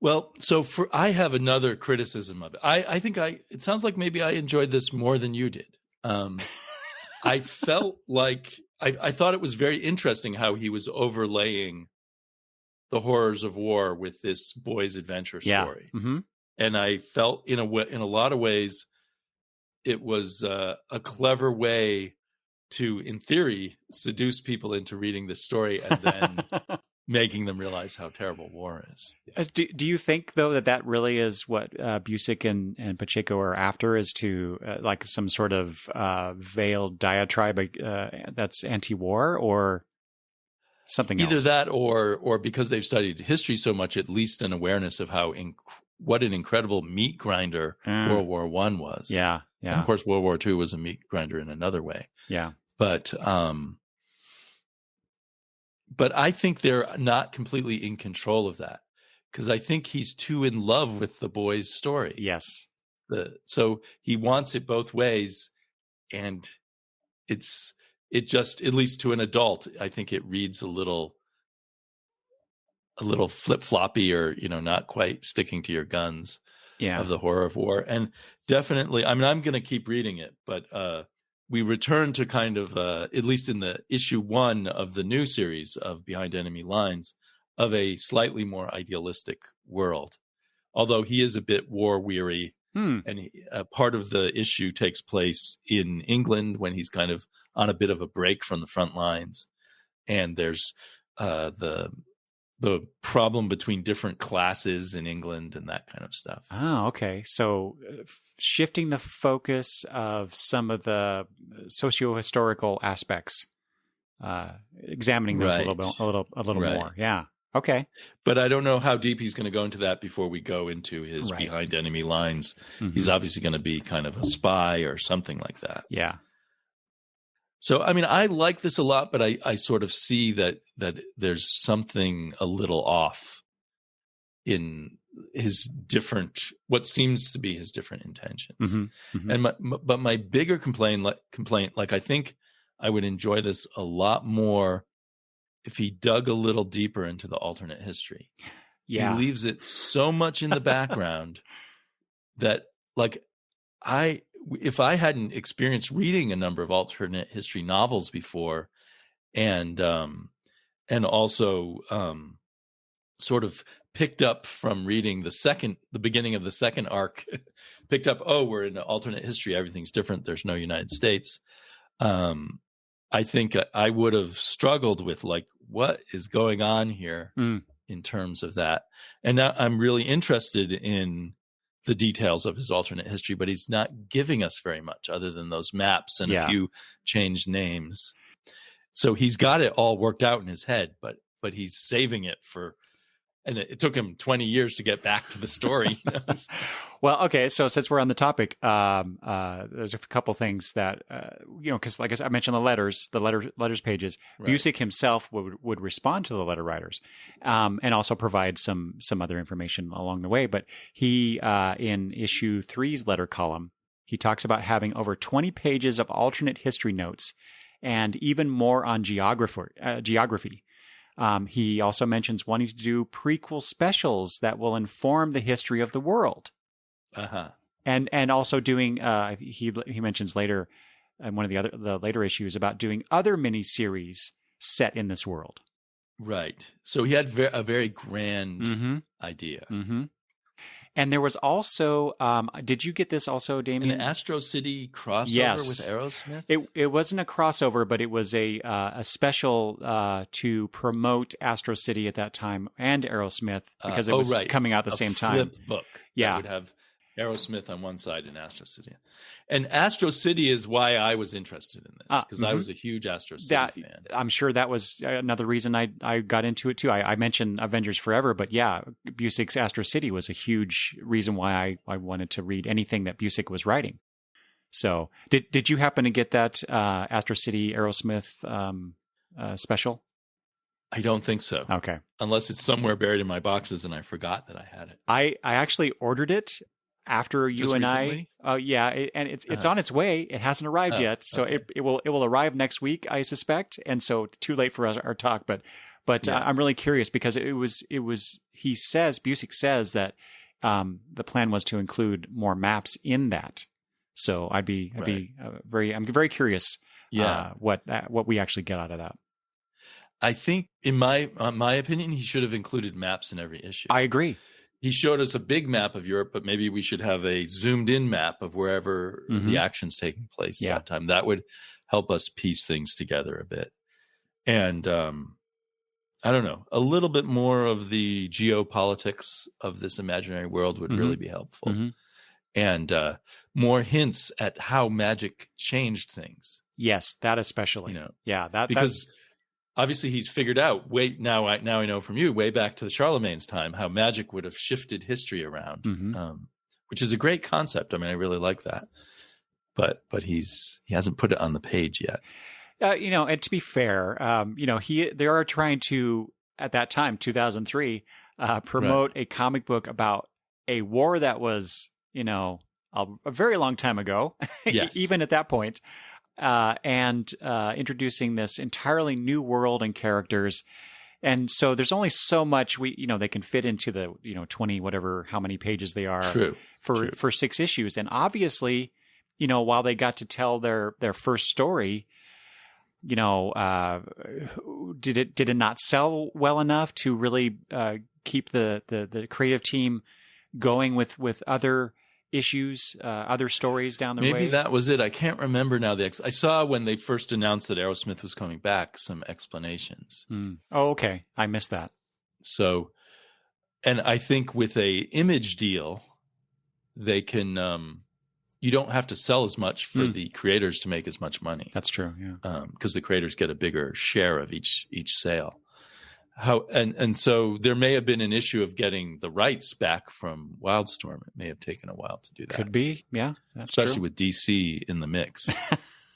S2: Well, so I have another criticism of it. I think it sounds like maybe I enjoyed this more than you did. I felt like I thought it was very interesting how he was overlaying the horrors of war with this boy's adventure story.
S1: Yeah. Mm-hmm.
S2: And I felt in a lot of ways, it was a clever way to, in theory, seduce people into reading this story and then making them realize how terrible war is.
S1: Do you think, though, that really is what Busiek and Pacheco are after, is to some sort of veiled diatribe that's anti-war, or something else?
S2: Either that or because they've studied history so much, at least an awareness of how what an incredible meat grinder World War I was.
S1: Yeah.
S2: And of course, World War II was a meat grinder in another way.
S1: Yeah.
S2: But I think they're not completely in control of that, because I think he's too in love with the boy's story.
S1: Yes.
S2: So he wants it both ways, and it just, at least to an adult, I think it reads a little flip-floppy, or not quite sticking to your guns of the horror of war. And definitely, I'm going to keep reading it, but we return to kind of, at least in the issue 1 of the new series of Behind Enemy Lines, of a slightly more idealistic world. Although he is a bit war-weary, and part of the issue takes place in England when he's kind of on a bit of a break from the front lines. And there's the problem between different classes in England and that kind of stuff.
S1: Oh, okay. So shifting the focus of some of the socio-historical aspects, examining those a little more. Yeah. Okay.
S2: But I don't know how deep he's going to go into that before we go into his Behind Enemy Lines. Mm-hmm. He's obviously going to be kind of a spy or something like that.
S1: Yeah.
S2: So, I mean, I like this a lot, but I sort of see that there's something a little off in what seems to be his different intentions.
S1: Mm-hmm. Mm-hmm.
S2: And my bigger complaint, like I think I would enjoy this a lot more if he dug a little deeper into the alternate history.
S1: Yeah.
S2: He leaves it so much in the background that, like, if I hadn't experienced reading a number of alternate history novels before, and also sort of picked up from reading the beginning of the second arc, picked up, oh, we're in an alternate history, everything's different, there's no United States. I think I would have struggled with, like, what is going on here in terms of that. And now I'm really interested in the details of his alternate history, but he's not giving us very much other than those maps and a few changed names. So he's got it all worked out in his head, but he's saving it for, and it took him 20 years to get back to the story.
S1: Well, okay. So since we're on the topic, there's a couple things that, because like I mentioned, the letters pages, right. Busiek himself would respond to the letter writers, and also provide some other information along the way. But he, in issue 3's letter column, he talks about having over 20 pages of alternate history notes and even more on geography. He also mentions wanting to do prequel specials that will inform the history of the world. And also doing, he mentions later in one of the later issues about doing other miniseries set in this world.
S2: Right. So he had a very grand idea.
S1: Mm-hmm. And there was also, did you get this also, Damian?
S2: An Astro City crossover with Arrowsmith?
S1: It wasn't a crossover, but it was a special to promote Astro City at that time and Aerosmith, because it was coming out at the same time.
S2: Flip book.
S1: Yeah.
S2: That would have Aerosmith on one side and Astro City. And Astro City is why I was interested in this, because I was a huge Astro City fan. I'm
S1: sure that was another reason I got into it too. I mentioned Avengers Forever, but yeah, Busiek's Astro City was a huge reason why I wanted to read anything that Busiek was writing. So did you happen to get that Astro City Aerosmith special?
S2: I don't think so.
S1: Okay.
S2: Unless it's somewhere buried in my boxes and I forgot that I had it.
S1: I actually ordered it after you
S2: Just
S1: and
S2: recently?
S1: And it's on its way. It hasn't arrived yet, so
S2: okay.
S1: it will arrive next week, I suspect. And so too late for our talk, but I'm really curious because Busiek says that the plan was to include more maps in that. So I'm very curious what we actually get out of that.
S2: I think, in my opinion, he should have included maps in every issue.
S1: I agree.
S2: He showed us a big map of Europe, but maybe we should have a zoomed in map of wherever the action's taking place that time. That would help us piece things together a bit. And I don't know, a little bit more of the geopolitics of this imaginary world would really be helpful. And more hints at how magic changed things.
S1: Yes, that especially.
S2: Because obviously he's figured out now I know from you, way back to the Charlemagne's time, how magic would have shifted history around, which is a great concept. I mean, I really like that, but he hasn't put it on the page yet.
S1: And to be fair, they are trying to, at that time, 2003, promote a comic book about a war that was, a very long time ago,
S2: yes.
S1: even at that point. And introducing this entirely new world and characters. And so there's only so much they can fit into the, 20, whatever, how many pages they are for 6 issues. And obviously, while they got to tell their first story, did it not sell well enough to really keep the creative team going with other issues, other stories down the way?
S2: Maybe that was it. I can't remember now. I saw when they first announced that Arrowsmith was coming back some explanations.
S1: Oh, okay. I missed that.
S2: So, and I think with a Image deal, they can. You don't have to sell as much for the creators to make as much money.
S1: That's true. Yeah,
S2: because the creators get a bigger share of each sale. And so there may have been an issue of getting the rights back from Wildstorm. It may have taken a while to do that.
S1: Could be, yeah, that's
S2: especially
S1: true.
S2: with DC in the mix.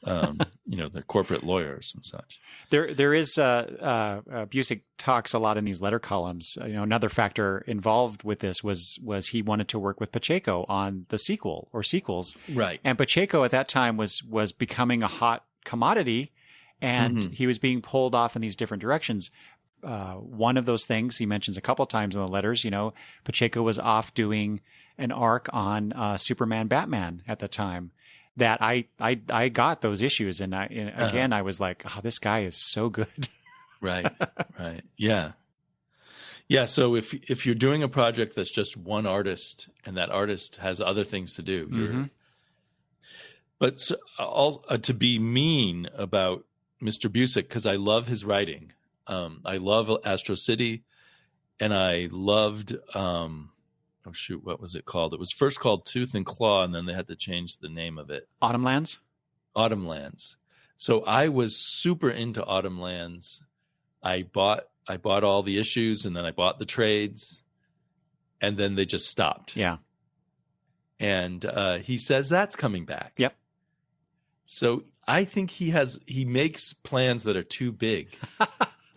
S2: They're corporate lawyers and such.
S1: There is Busiek talks a lot in these letter columns. Another factor involved with this was he wanted to work with Pacheco on the sequel or sequels,
S2: right?
S1: And Pacheco at that time was becoming a hot commodity. and he was being pulled off in these different directions. One of those things he mentions a couple times in the letters, Pacheco was off doing an arc on Superman Batman at the time that I got those issues. And I was like, oh, this guy is so good.
S2: Right. Yeah. Yeah. So if you're doing a project that's just one artist and that artist has other things to do, but to be mean about Mr. Busiek, because I love his writing. I love Astro City, and I loved, what was it called? It was first called Tooth and Claw, and then they had to change the name of it.
S1: Autumn Lands?
S2: Autumn Lands. So I was super into Autumn Lands. I bought all the issues, and then I bought the trades, and then they just stopped.
S1: Yeah.
S2: And he says that's coming back.
S1: Yep.
S2: So I think he makes plans that are too big.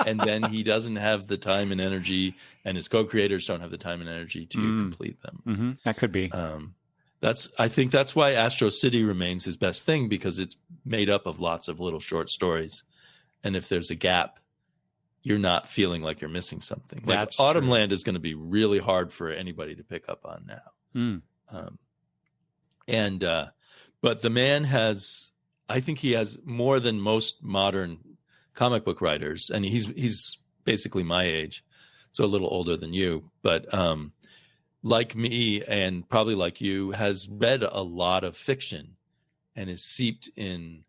S2: And then he doesn't have the time and energy, and his co-creators don't have the time and energy to complete them.
S1: That could be.
S2: I think that's why Astro City remains his best thing, because it's made up of lots of little short stories. And if there's a gap, you're not feeling like you're missing something. Like Autumn Land is going to be really hard for anybody to pick up on now. But the man I think he has more than most modern comic book writers, and he's basically my age, so a little older than you, but like me and probably like you, has read a lot of fiction and is seeped in,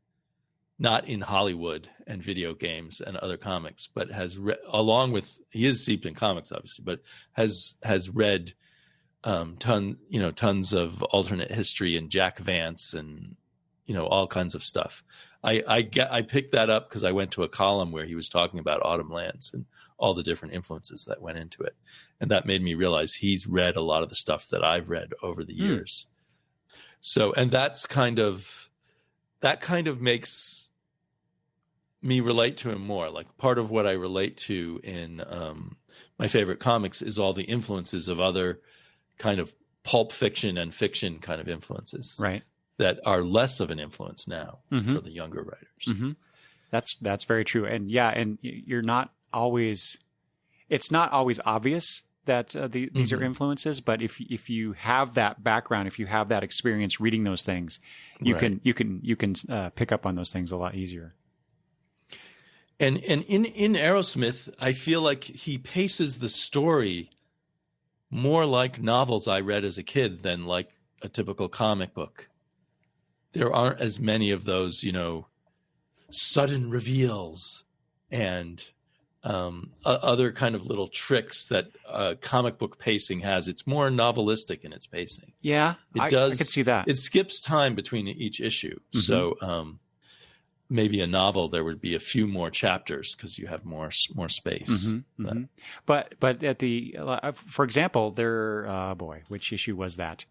S2: not in Hollywood and video games and other comics, but has he is seeped in comics obviously, but has read tons of alternate history and Jack Vance and all kinds of stuff. I picked that up because I went to a column where he was talking about Autumn Lands and all the different influences that went into it. And that made me realize he's read a lot of the stuff that I've read over the years. So, and that kind of makes me relate to him more. Like part of what I relate to in my favorite comics is all the influences of other kind of pulp fiction and fiction kind of influences.
S1: Right.
S2: That are less of an influence now for the younger writers.
S1: That's very true. And and it's not always obvious that these are influences, but if you have that background, if you have that experience reading those things, you can pick up on those things a lot easier.
S2: And in Arrowsmith, I feel like he paces the story more like novels I read as a kid than like a typical comic book. There aren't as many of those, sudden reveals and other kind of little tricks that comic book pacing has. It's more novelistic in its pacing.
S1: Yeah, I could see that.
S2: It skips time between each issue. So maybe a novel, there would be a few more chapters because you have more space.
S1: But at for example, which issue was that?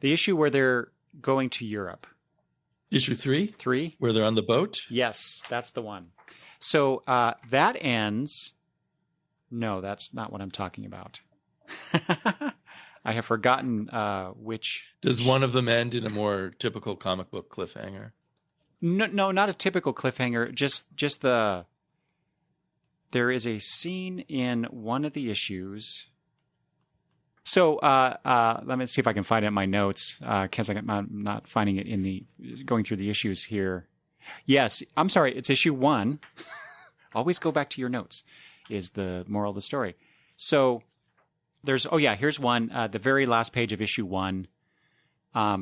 S1: The issue where they're going to Europe.
S2: Issue 3? Where they're on the boat?
S1: Yes, that's the one. So that ends... No, that's not what I'm talking about. I have forgotten which...
S2: Does one of them end in a more typical comic book cliffhanger?
S1: No, not a typical cliffhanger. Just the... There is a scene in one of the issues... So let me see if I can find it in my notes. Because I'm not finding it going through the issues here. Yes, I'm sorry. It's issue 1. Always go back to your notes is the moral of the story. So here's one. The very last page of issue 1.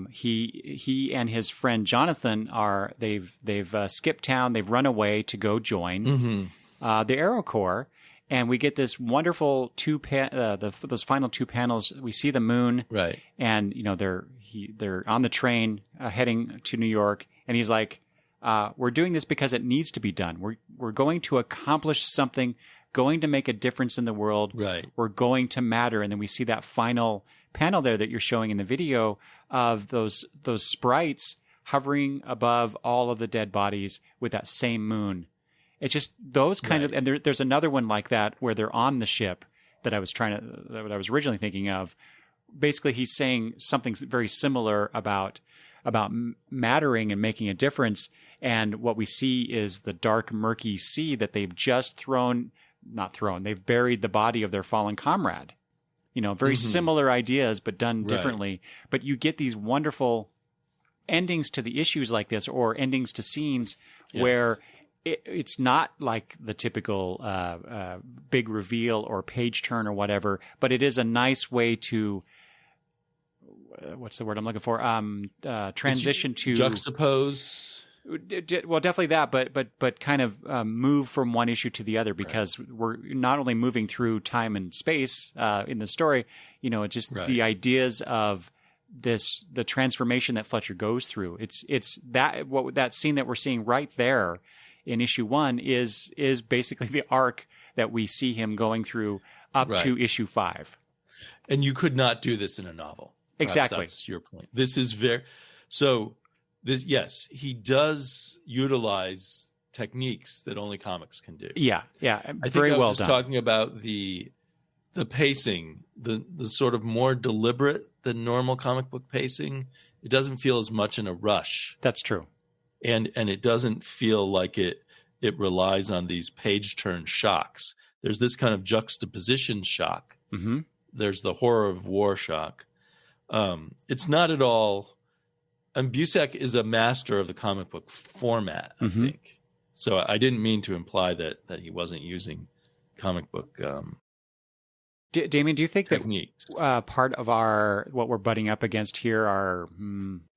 S1: He and his friend Jonathan they've skipped town. They've run away to go join the Arrow Corps. And we get this wonderful those final 2 panels. We see the moon,
S2: right?
S1: And they're on the train heading to New York, and he's like, "We're doing this because it needs to be done. We're going to accomplish something, going to make a difference in the world.
S2: Right?
S1: We're going to matter." And then we see that final panel there that you're showing in the video of those sprites hovering above all of the dead bodies with that same moon. It's just those kinds of, and there's another one like that where they're on the ship that I was originally thinking of. Basically, he's saying something very similar about mattering and making a difference. And what we see is the dark, murky sea that they've just they've buried the body of their fallen comrade. Very similar ideas, but done differently. Right. But you get these wonderful endings to the issues like this, or endings to scenes where it's not like the typical big reveal or page turn or whatever, but it is a nice way to what's the word I'm looking for? Transition to
S2: juxtapose.
S1: Well, definitely that, but kind of move from one issue to the other, because we're not only moving through time and space in the story. It's just the ideas of the transformation that Fletcher goes through. It's that scene that we're seeing right there in issue 1 is basically the arc that we see him going through up to issue 5.
S2: And you could not do this in a novel.
S1: Exactly.
S2: That's your point. This is yes, he does utilize techniques that only comics can do.
S1: Yeah.
S2: I think I was just talking about the pacing, the sort of more deliberate than normal comic book pacing. It doesn't feel as much in a rush.
S1: That's true.
S2: And it doesn't feel like it relies on these page turn shocks. There's this kind of juxtaposition shock. Mm-hmm. There's the horror of war shock. It's not at all. And Busiek is a master of the comic book format, I think. So I didn't mean to imply that he wasn't using comic book
S1: Damian, do you think
S2: techniques.
S1: That part of what we're butting up against here, our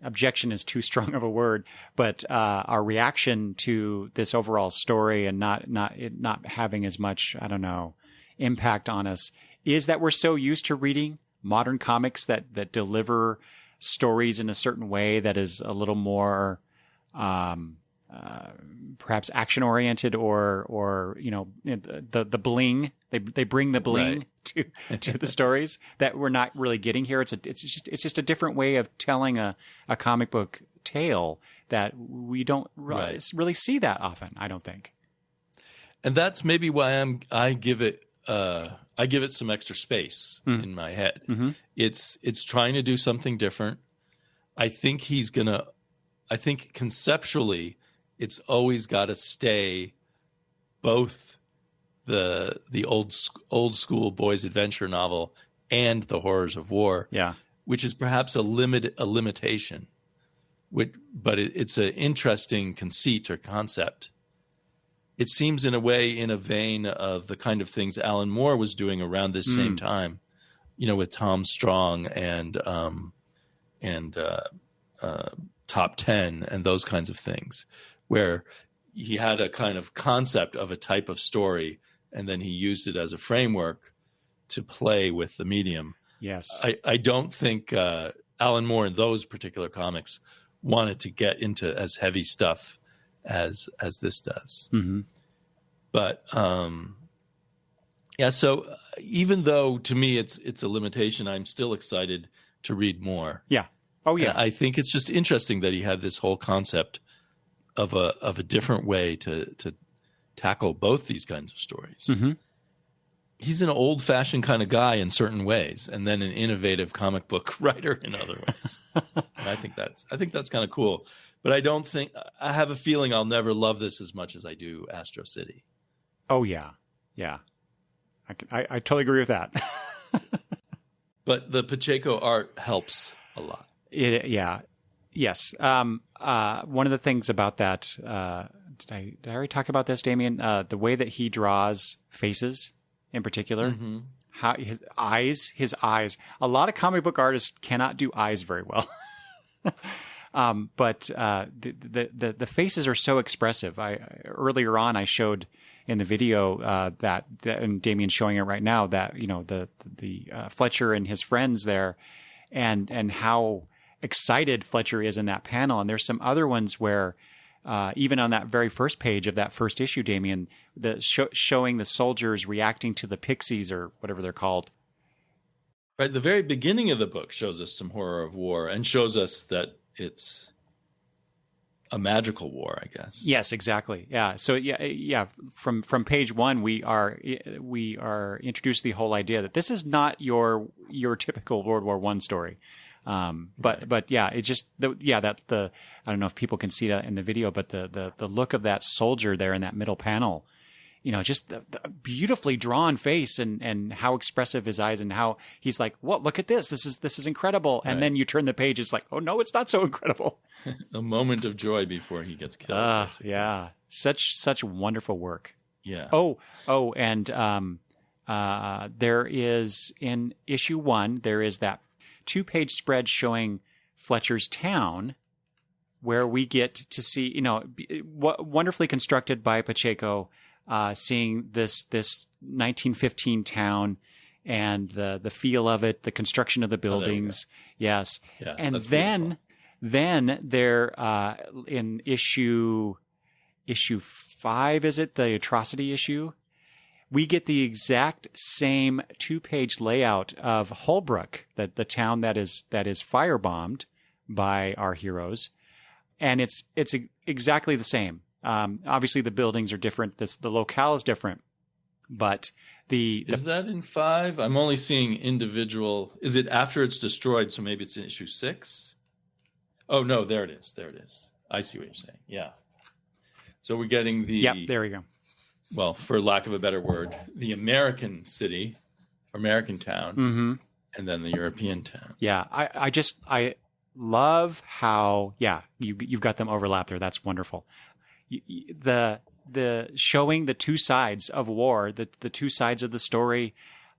S1: objection is too strong of a word, but our reaction to this overall story and not having as much, I don't know, impact on us, is that we're so used to reading modern comics that deliver stories in a certain way that is a little more perhaps action oriented, or the bling. They bring the bling to the stories that we're not really getting here. It's just a different way of telling a comic book tale that we don't really see that often, I don't think.
S2: And that's maybe why I give it some extra space in my head. Mm-hmm. It's trying to do something different. I think conceptually it's always got to stay both the old school boys adventure novel and the horrors of war.
S1: Yeah.
S2: Which is perhaps a limitation. But it's an interesting conceit or concept. It seems in a way in a vein of the kind of things Alan Moore was doing around this same time, with Tom Strong and Top 10 and those kinds of things, where he had a kind of concept of a type of story and then he used it as a framework to play with the medium.
S1: Yes.
S2: I don't think Alan Moore in those particular comics wanted to get into as heavy stuff as this does. Mm-hmm. But so even though to me it's a limitation, I'm still excited to read more.
S1: Yeah. Oh yeah.
S2: And I think it's just interesting that he had this whole concept of a different way to tackle both these kinds of stories. Mm-hmm. He's an old-fashioned kind of guy in certain ways, and then an innovative comic book writer in other ways. And I think that's kind of cool. But I have a feeling I'll never love this as much as I do Astro City.
S1: Oh yeah, yeah. I totally agree with that.
S2: But the Pacheco art helps a lot.
S1: Yes. One of the things about that, did I already talk about this, Damian? The way that he draws faces in particular, how his eyes. A lot of comic book artists cannot do eyes very well. But the faces are so expressive. Earlier on I showed in the video that and Damian's showing it right now, that the Fletcher and his friends there, and how excited Fletcher is in that panel. And there's some other ones where even on that very first page of that first issue, Damian, showing the soldiers reacting to the pixies or whatever they're called.
S2: Right, the very beginning of the book shows us some horror of war and shows us that it's a magical war, I guess.
S1: Yes, exactly. Yeah. So yeah. From page 1, we are introduced to the whole idea that this is not your typical World War I story. But yeah, it just I don't know if people can see that in the video, but the look of that soldier there in that middle panel, just the beautifully drawn face and how expressive his eyes and how he's like, "What? Look at this! This is incredible!" And then you turn the page, it's like, "Oh no, it's not so incredible."
S2: A moment of joy before he gets killed.
S1: Yeah, such wonderful work.
S2: Yeah.
S1: And there is in issue 1, there is that 2-page spread showing Fletcher's town, where we get to see, wonderfully constructed by Pacheco, seeing this 1915 town and the feel of it, the construction of the buildings. Yes.
S2: Yeah,
S1: and then there in issue 5, is it the atrocity issue? We get the exact same 2-page layout of Holbrook, the town that is firebombed by our heroes, and it's exactly the same. Obviously, the buildings are different. The locale is different, but is that
S2: in 5? I'm only seeing individual. Is it after it's destroyed? So maybe it's in issue 6. Oh no, there it is. I see what you're saying. Yeah. So we're getting the.
S1: Yep. There we go.
S2: Well, for lack of a better word, the American city, American town, and then the European town.
S1: Yeah, I love how you've got them overlap there. That's wonderful. The showing the two sides of war, the two sides of the story,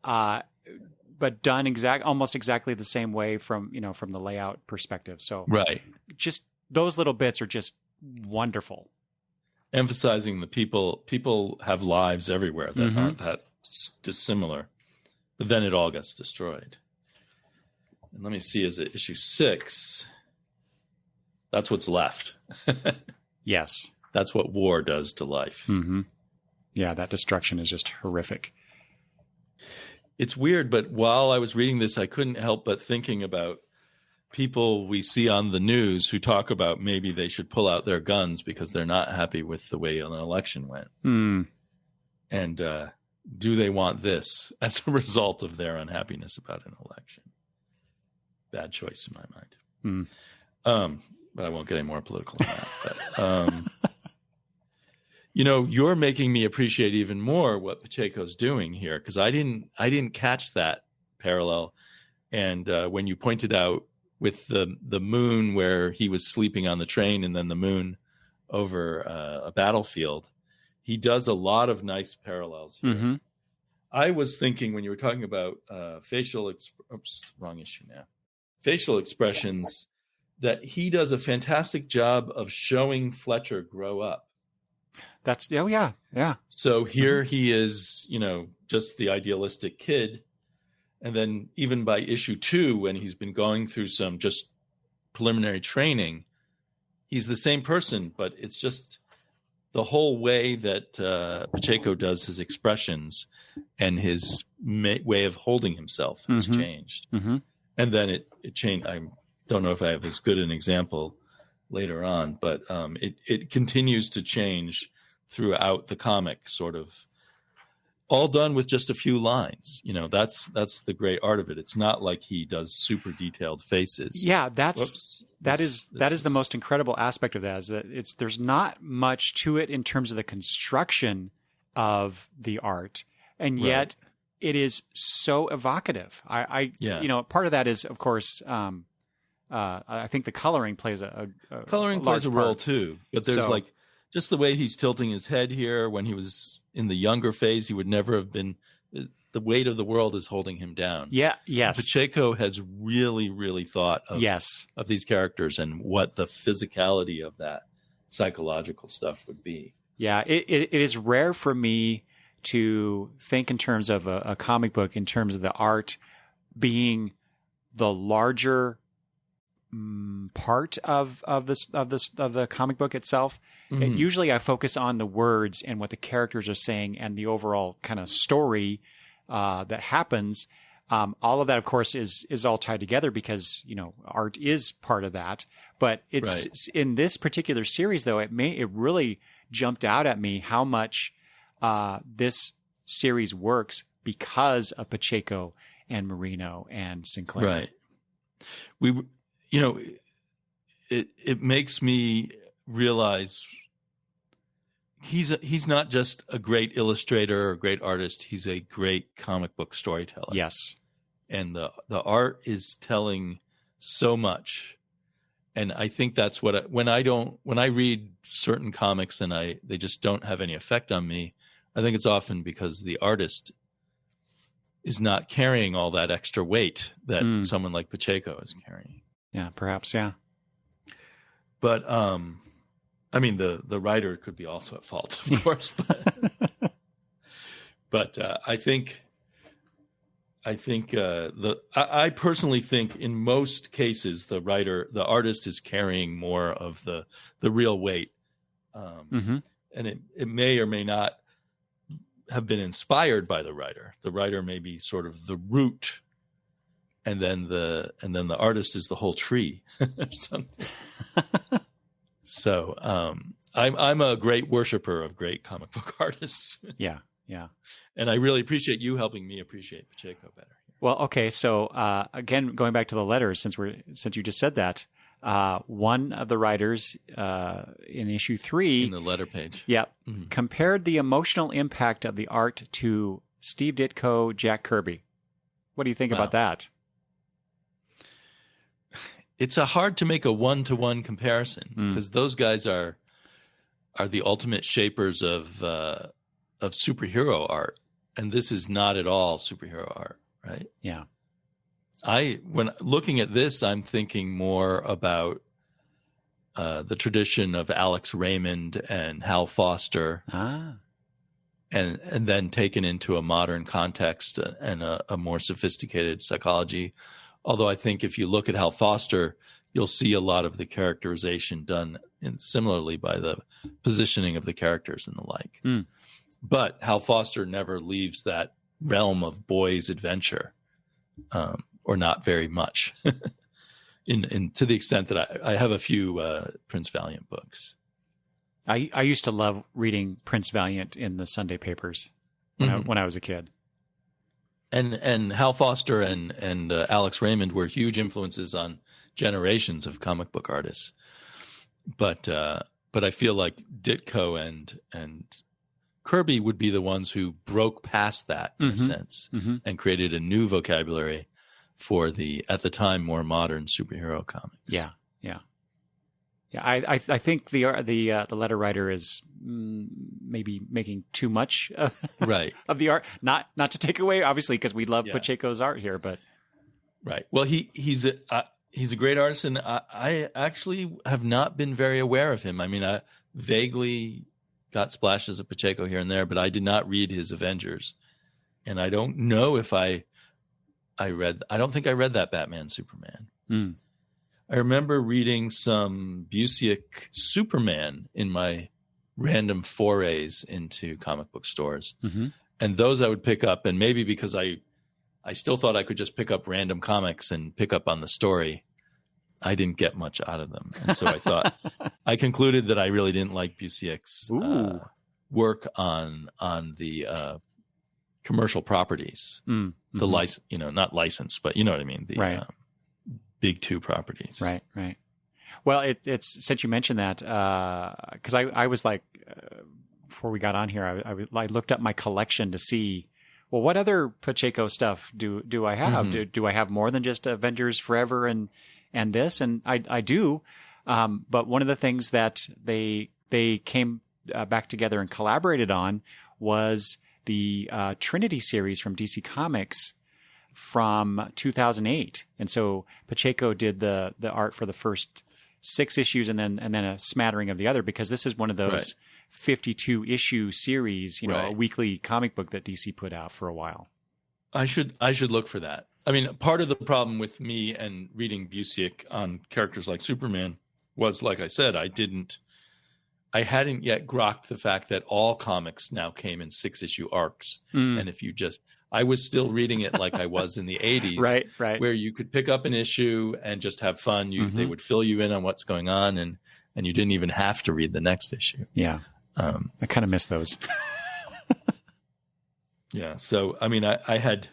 S1: but done almost exactly the same way from the layout perspective. So
S2: right,
S1: just those little bits are just wonderful.
S2: Emphasizing the people have lives everywhere that aren't that dissimilar, but then it all gets destroyed. And let me see, is it issue 6? That's what's left.
S1: Yes.
S2: That's what war does to life.
S1: Mm-hmm. Yeah, that destruction is just horrific.
S2: It's weird, but while I was reading this, I couldn't help but thinking about people we see on the news who talk about maybe they should pull out their guns because they're not happy with the way an election went. And do they want this as a result of their unhappiness about an election? Bad choice in my mind. But I won't get any more political than that. But, you're making me appreciate even more what Pacheco's doing here, because I didn't catch that parallel. And when you pointed out with the moon where he was sleeping on the train and then the moon over a battlefield, he does a lot of nice parallels here. I was thinking when you were talking about facial expressions, that he does a fantastic job of showing Fletcher grow up.
S1: Yeah.
S2: So here he is, just the idealistic kid. And then even by issue 2, when he's been going through some just preliminary training, he's the same person, but it's just the whole way that Pacheco does his expressions and his way of holding himself has changed. And then it changed. I don't know if I have as good an example later on, but it continues to change throughout the comic, sort of all done with just a few lines. That's the great art of it. It's not like he does super detailed faces.
S1: Yeah, that is the most incredible aspect of that, is that there's not much to it in terms of the construction of the art, and yet it is so evocative. Part of that is, of course, I think the coloring plays a
S2: role too. But there's just the way he's tilting his head here. When he was in the younger phase, he would never have been. The weight of the world is holding him down.
S1: Yeah. Yes.
S2: Pacheco has really, really thought of these characters and what the physicality of that psychological stuff would be.
S1: Yeah. It is rare for me to think in terms of a comic book, in terms of the art being the larger part of the comic book itself. Usually I focus on the words and what the characters are saying and the overall kind of story that happens. All of that, of course, is all tied together because, art is part of that. But it's in this particular series, though, it really jumped out at me how much this series works because of Pacheco and Merino and Sinclair.
S2: Right. We, you know, it makes me realize he's not just a great illustrator or a great artist. He's a great comic book storyteller.
S1: Yes.
S2: And the art is telling so much. And I think that's what when I read certain comics and they just don't have any effect on me, I think it's often because the artist is not carrying all that extra weight that someone like Pacheco is carrying.
S1: Yeah, perhaps, yeah.
S2: But I mean, the writer could be also at fault, of course. But I personally think in most cases the artist is carrying more of the real weight, and it may or may not have been inspired by the writer. The writer may be sort of the root, and then the artist is the whole tree or something. So I'm a great worshiper of great comic book artists.
S1: Yeah, yeah.
S2: And I really appreciate you helping me appreciate Pacheco better.
S1: Well, okay. So again, going back to the letters, since you just said that, one of the writers in issue 3
S2: in the letter page,
S1: compared the emotional impact of the art to Steve Ditko, Jack Kirby. What do you think about that?
S2: It's hard to make a one-to-one comparison because those guys are the ultimate shapers of superhero art, and this is not at all superhero art, right?
S1: Yeah.
S2: When looking at this, I'm thinking more about the tradition of Alex Raymond and Hal Foster, and then taken into a modern context and a more sophisticated psychology. Although I think if you look at Hal Foster, you'll see a lot of the characterization done similarly by the positioning of the characters and the like. But Hal Foster never leaves that realm of boys' adventure, or not very much, in to the extent that I have a few Prince Valiant books.
S1: I used to love reading Prince Valiant in the Sunday papers when I was a kid.
S2: And Hal Foster and Alex Raymond were huge influences on generations of comic book artists. But I feel like Ditko and Kirby would be the ones who broke past that in a sense and created a new vocabulary for the at the time more modern superhero comics.
S1: Yeah. I think the letter writer is maybe making too much
S2: right
S1: of the art. Not to take away, obviously, because we love Pacheco's art here, but
S2: right. Well, he's a great artist, and I actually have not been very aware of him. I mean, I vaguely got splashes of Pacheco here and there, but I did not read his Avengers, and I don't know if I don't think I read that Batman Superman. I remember reading some Busiek Superman in my random forays into comic book stores. And those I would pick up, and maybe because I still thought I could just pick up random comics and pick up on the story, I didn't get much out of them. And so I concluded that I really didn't like Busiek's work on the commercial properties, the license, not licensed, but you know what I mean? The big two properties.
S1: Right. Well, it's since you mentioned that, because I was like, before we got on here, I looked up my collection to see, well, what other Pacheco stuff do I have? Do I have more than just Avengers Forever and this? And I do. But one of the things that they came back together and collaborated on was the Trinity series from DC Comics from 2008. And so Pacheco did the art for the first 6 issues and then a smattering of the other, because this is one of those 52 issue series, a weekly comic book that DC put out for a while.
S2: I should look for that. I mean, part of the problem with me and reading Busiek on characters like Superman was, like I said, I hadn't yet grokked the fact that all comics now came in 6-issue arcs. And I was still reading it like I was in the 80s,
S1: right,
S2: where you could pick up an issue and just have fun. They would fill you in on what's going on, and you didn't even have to read the next issue.
S1: Yeah. I kind of miss those.
S2: Yeah. So, I mean, I had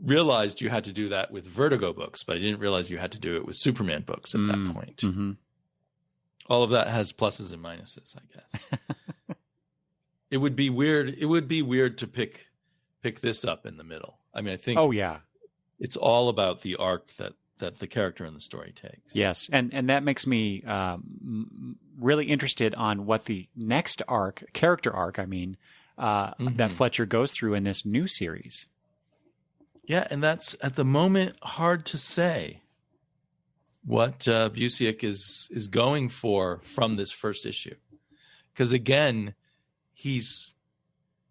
S2: realized you had to do that with Vertigo books, but I didn't realize you had to do it with Superman books at that point.
S1: Mm-hmm.
S2: All of that has pluses and minuses, I guess. It would be weird. It would be weird to pick this up in the middle. I mean, I think.
S1: Oh yeah,
S2: it's all about the arc that the character in the story takes.
S1: Yes, and that makes me really interested on what the next character arc, that Fletcher goes through in this new series.
S2: Yeah, and that's at the moment hard to say what Busiek is going for from this first issue, because again, he's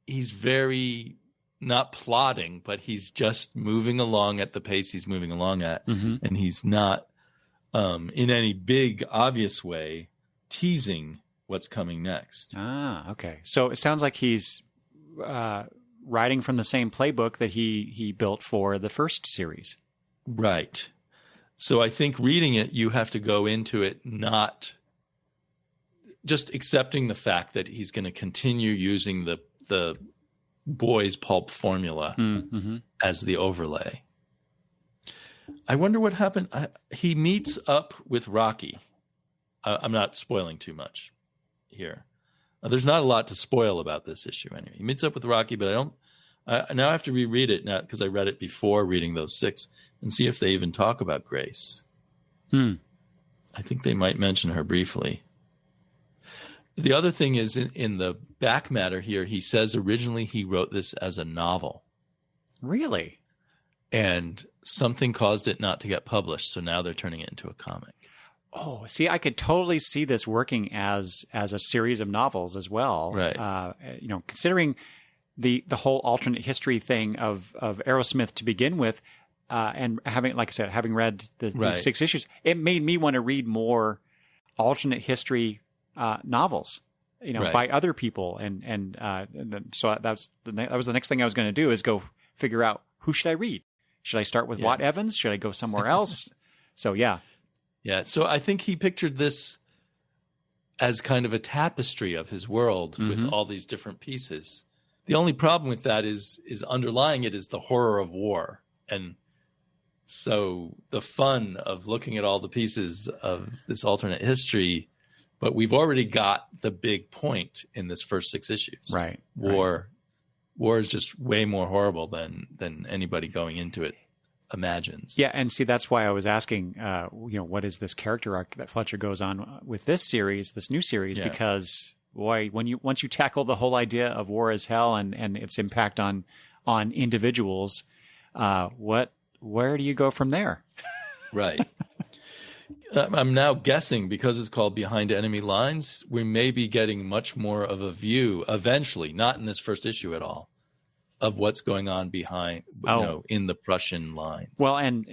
S2: very not plotting, but he's just moving along at the pace he's moving along at, and he's not in any big obvious way teasing what's coming next.
S1: Ah, okay. So it sounds like he's writing from the same playbook that he built for the first series.
S2: Right. So I think reading it, you have to go into it not just accepting the fact that he's going to continue using the boys pulp formula as the overlay. I wonder what happened. He meets up with Rocky. I'm not spoiling too much here. There's not a lot to spoil about this issue anyway. He meets up with Rocky, but now I have to reread it now because I read it before reading those 6 and see if they even talk about Grace. I think they might mention her briefly. The other thing is in the back matter here, he says originally he wrote this as a novel.
S1: Really?
S2: And something caused it not to get published, so now they're turning it into a comic.
S1: Oh, see, I could totally see this working as a series of novels as well.
S2: Right.
S1: Considering the whole alternate history thing of Arrowsmith to begin with, and having, like I said, having read these 6 issues, it made me want to read more alternate history novels, by other people, and so that was the next thing I was going to do is go figure out who should I read. Should I start with Watt Evans? Should I go somewhere else? So yeah.
S2: So I think he pictured this as kind of a tapestry of his world with all these different pieces. The only problem with that is underlying it is the horror of war, and so the fun of looking at all the pieces of this alternate history. But we've already got the big point in this first 6 issues. Right. War is just way more horrible than anybody going into it imagines. Yeah, and see, that's why I was asking, what is this character arc that Fletcher goes on with this new series? Yeah. Because, boy, once you tackle the whole idea of war as hell and its impact on individuals, where do you go from there? Right. I'm now guessing, because it's called Behind Enemy Lines, we may be getting much more of a view eventually, not in this first issue at all, of what's going on behind, in the Prussian lines. Well, and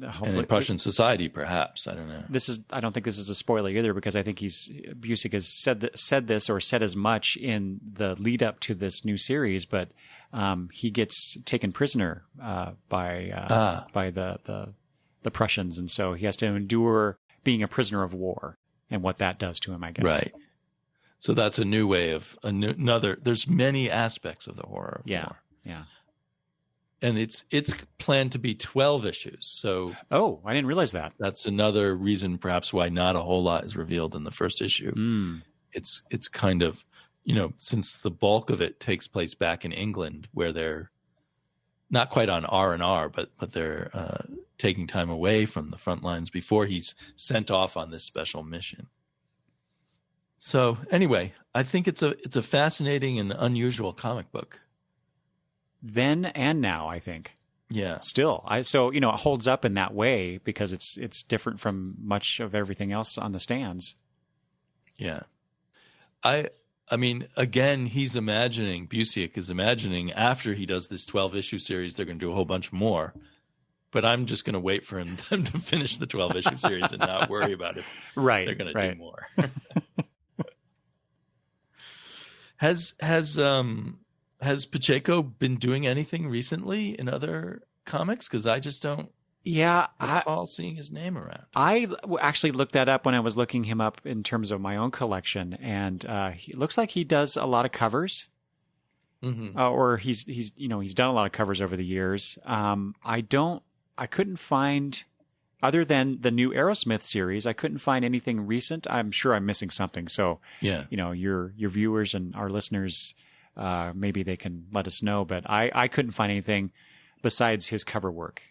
S2: hopefully in Prussian society, perhaps. I don't know. I don't think this is a spoiler either, because I think Busiek has said this or said as much in the lead up to this new series, but he gets taken prisoner by the Prussians, and so he has to endure being a prisoner of war and what that does to him, I guess. Right. So that's a new way of another. There's many aspects of the horror of war. Yeah. And it's planned to be 12 issues. So I didn't realize that. That's another reason, perhaps, why not a whole lot is revealed in the first issue. It's kind of, since the bulk of it takes place back in England, where they're not quite on R&R, but they're taking time away from the front lines before he's sent off on this special mission. So anyway, I think it's a fascinating and unusual comic book. Then and now, I think. Yeah. Still, it holds up in that way because it's different from much of everything else on the stands. Yeah. I mean, again, Busiek is imagining after he does this 12-issue series, they're going to do a whole bunch more. But I'm just going to wait for them to finish the 12-issue series and not worry about it. Right. They're going to do more. Has Pacheco been doing anything recently in other comics? Because I just don't recall seeing his name around. I actually looked that up when I was looking him up in terms of my own collection, and he looks like he does a lot of covers.
S1: or he's done a lot of covers over the years. I couldn't find, other than the new Arrowsmith series, I couldn't find anything recent. I'm sure I'm missing something. So, your viewers and our listeners, maybe they can let us know. But I couldn't find anything besides his cover work.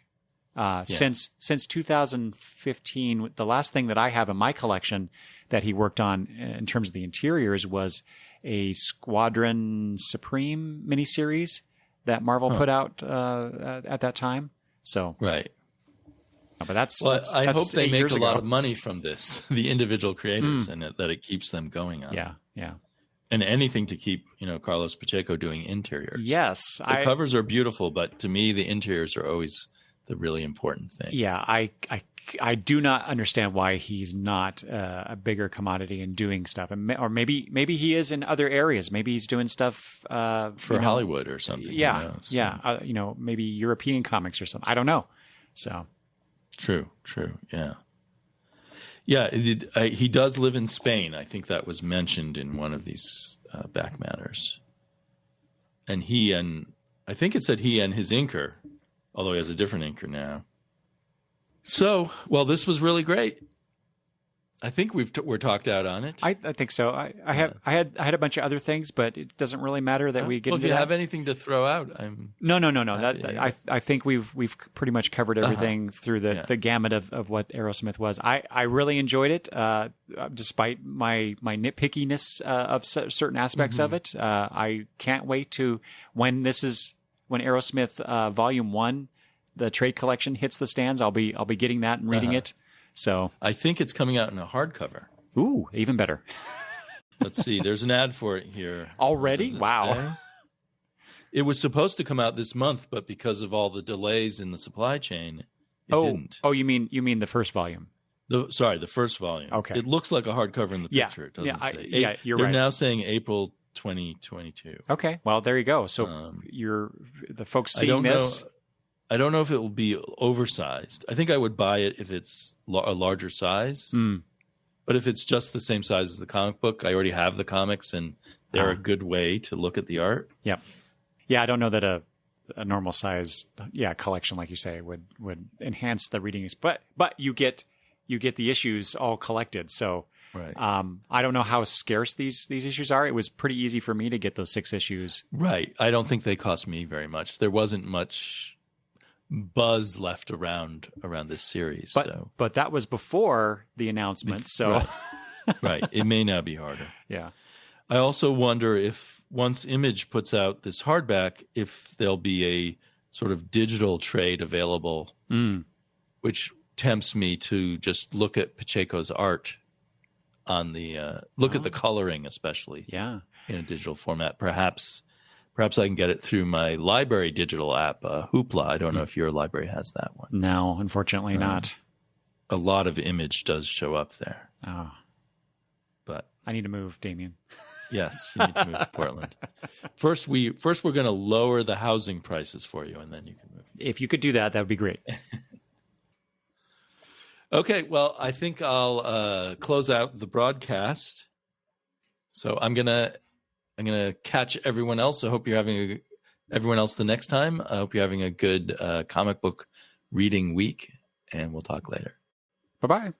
S1: Since 2015, the last thing that I have in my collection that he worked on in terms of the interiors was a Squadron Supreme miniseries that Marvel put out at that time. So
S2: right,
S1: but that's
S2: I hope they make a lot
S1: ago.
S2: of money from this, the individual creators, and that it keeps them going on.
S1: Yeah.
S2: And anything to keep Carlos Pacheco doing interiors.
S1: Yes,
S2: the covers are beautiful, but to me the interiors are always the really important thing.
S1: Yeah, I do not understand why he's not a bigger commodity in doing stuff, or maybe he is in other areas. Maybe he's doing stuff
S2: for Hollywood or something.
S1: Yeah, maybe European comics or something. I don't know. So
S2: true. Yeah. He does live in Spain. I think that was mentioned in one of these back matters. And I think it said he and his inker, although he has a different inker now. So, well, this was really great. I think we're talked out on it.
S1: I think so. I had a bunch of other things, but it doesn't really matter that we get.
S2: Well, if you have anything to throw out,
S1: No. I think we've pretty much covered everything through the gamut of what Arrowsmith was. I really enjoyed it, despite my nitpickiness of certain aspects of it. I can't wait to when Arrowsmith Volume 1, the trade collection, hits the stands. I'll be getting that and reading it. So
S2: I think it's coming out in a hardcover.
S1: Ooh, even better.
S2: Let's see. There's an ad for it here.
S1: Already? Wow.
S2: It was supposed to come out this month, but because of all the delays in the supply chain, it didn't.
S1: Oh, you mean the first volume?
S2: The first volume.
S1: Okay.
S2: It looks like a hardcover in the picture. It doesn't say.
S1: You're right.
S2: They're now saying April 2022.
S1: Okay. Well, there you go. So the folks seeing this.
S2: I don't know if it will be oversized. I think I would buy it if it's a larger size. But if it's just the same size as the comic book, I already have the comics, and they're a good way to look at the art.
S1: Yep. Yeah, I don't know that a normal size collection, like you say, would enhance the reading. But you get the issues all collected. So
S2: right.
S1: I don't know how scarce these issues are. It was pretty easy for me to get those 6 issues.
S2: Right. I don't think they cost me very much. There wasn't much buzz left around this series.
S1: But that was before the announcement. So
S2: right. It may now be harder.
S1: Yeah.
S2: I also wonder if once Image puts out this hardback, if there'll be a sort of digital trade available, which tempts me to just look at Pacheco's art on the at the coloring, especially in a digital format. Perhaps I can get it through my library digital app, Hoopla. I don't know if your library has that one.
S1: No, unfortunately not.
S2: A lot of Image does show up there.
S1: Oh.
S2: But
S1: I need to move, Damian.
S2: Yes, you need to move to Portland. First we're going to lower the housing prices for you, and then you can move.
S1: If you could do that, that would be great.
S2: Okay, well, I think I'll close out the broadcast. So I'm gonna catch everyone else. I hope you're having everyone else the next time. I hope you're having a good comic book reading week, and we'll talk later.
S1: Bye-bye.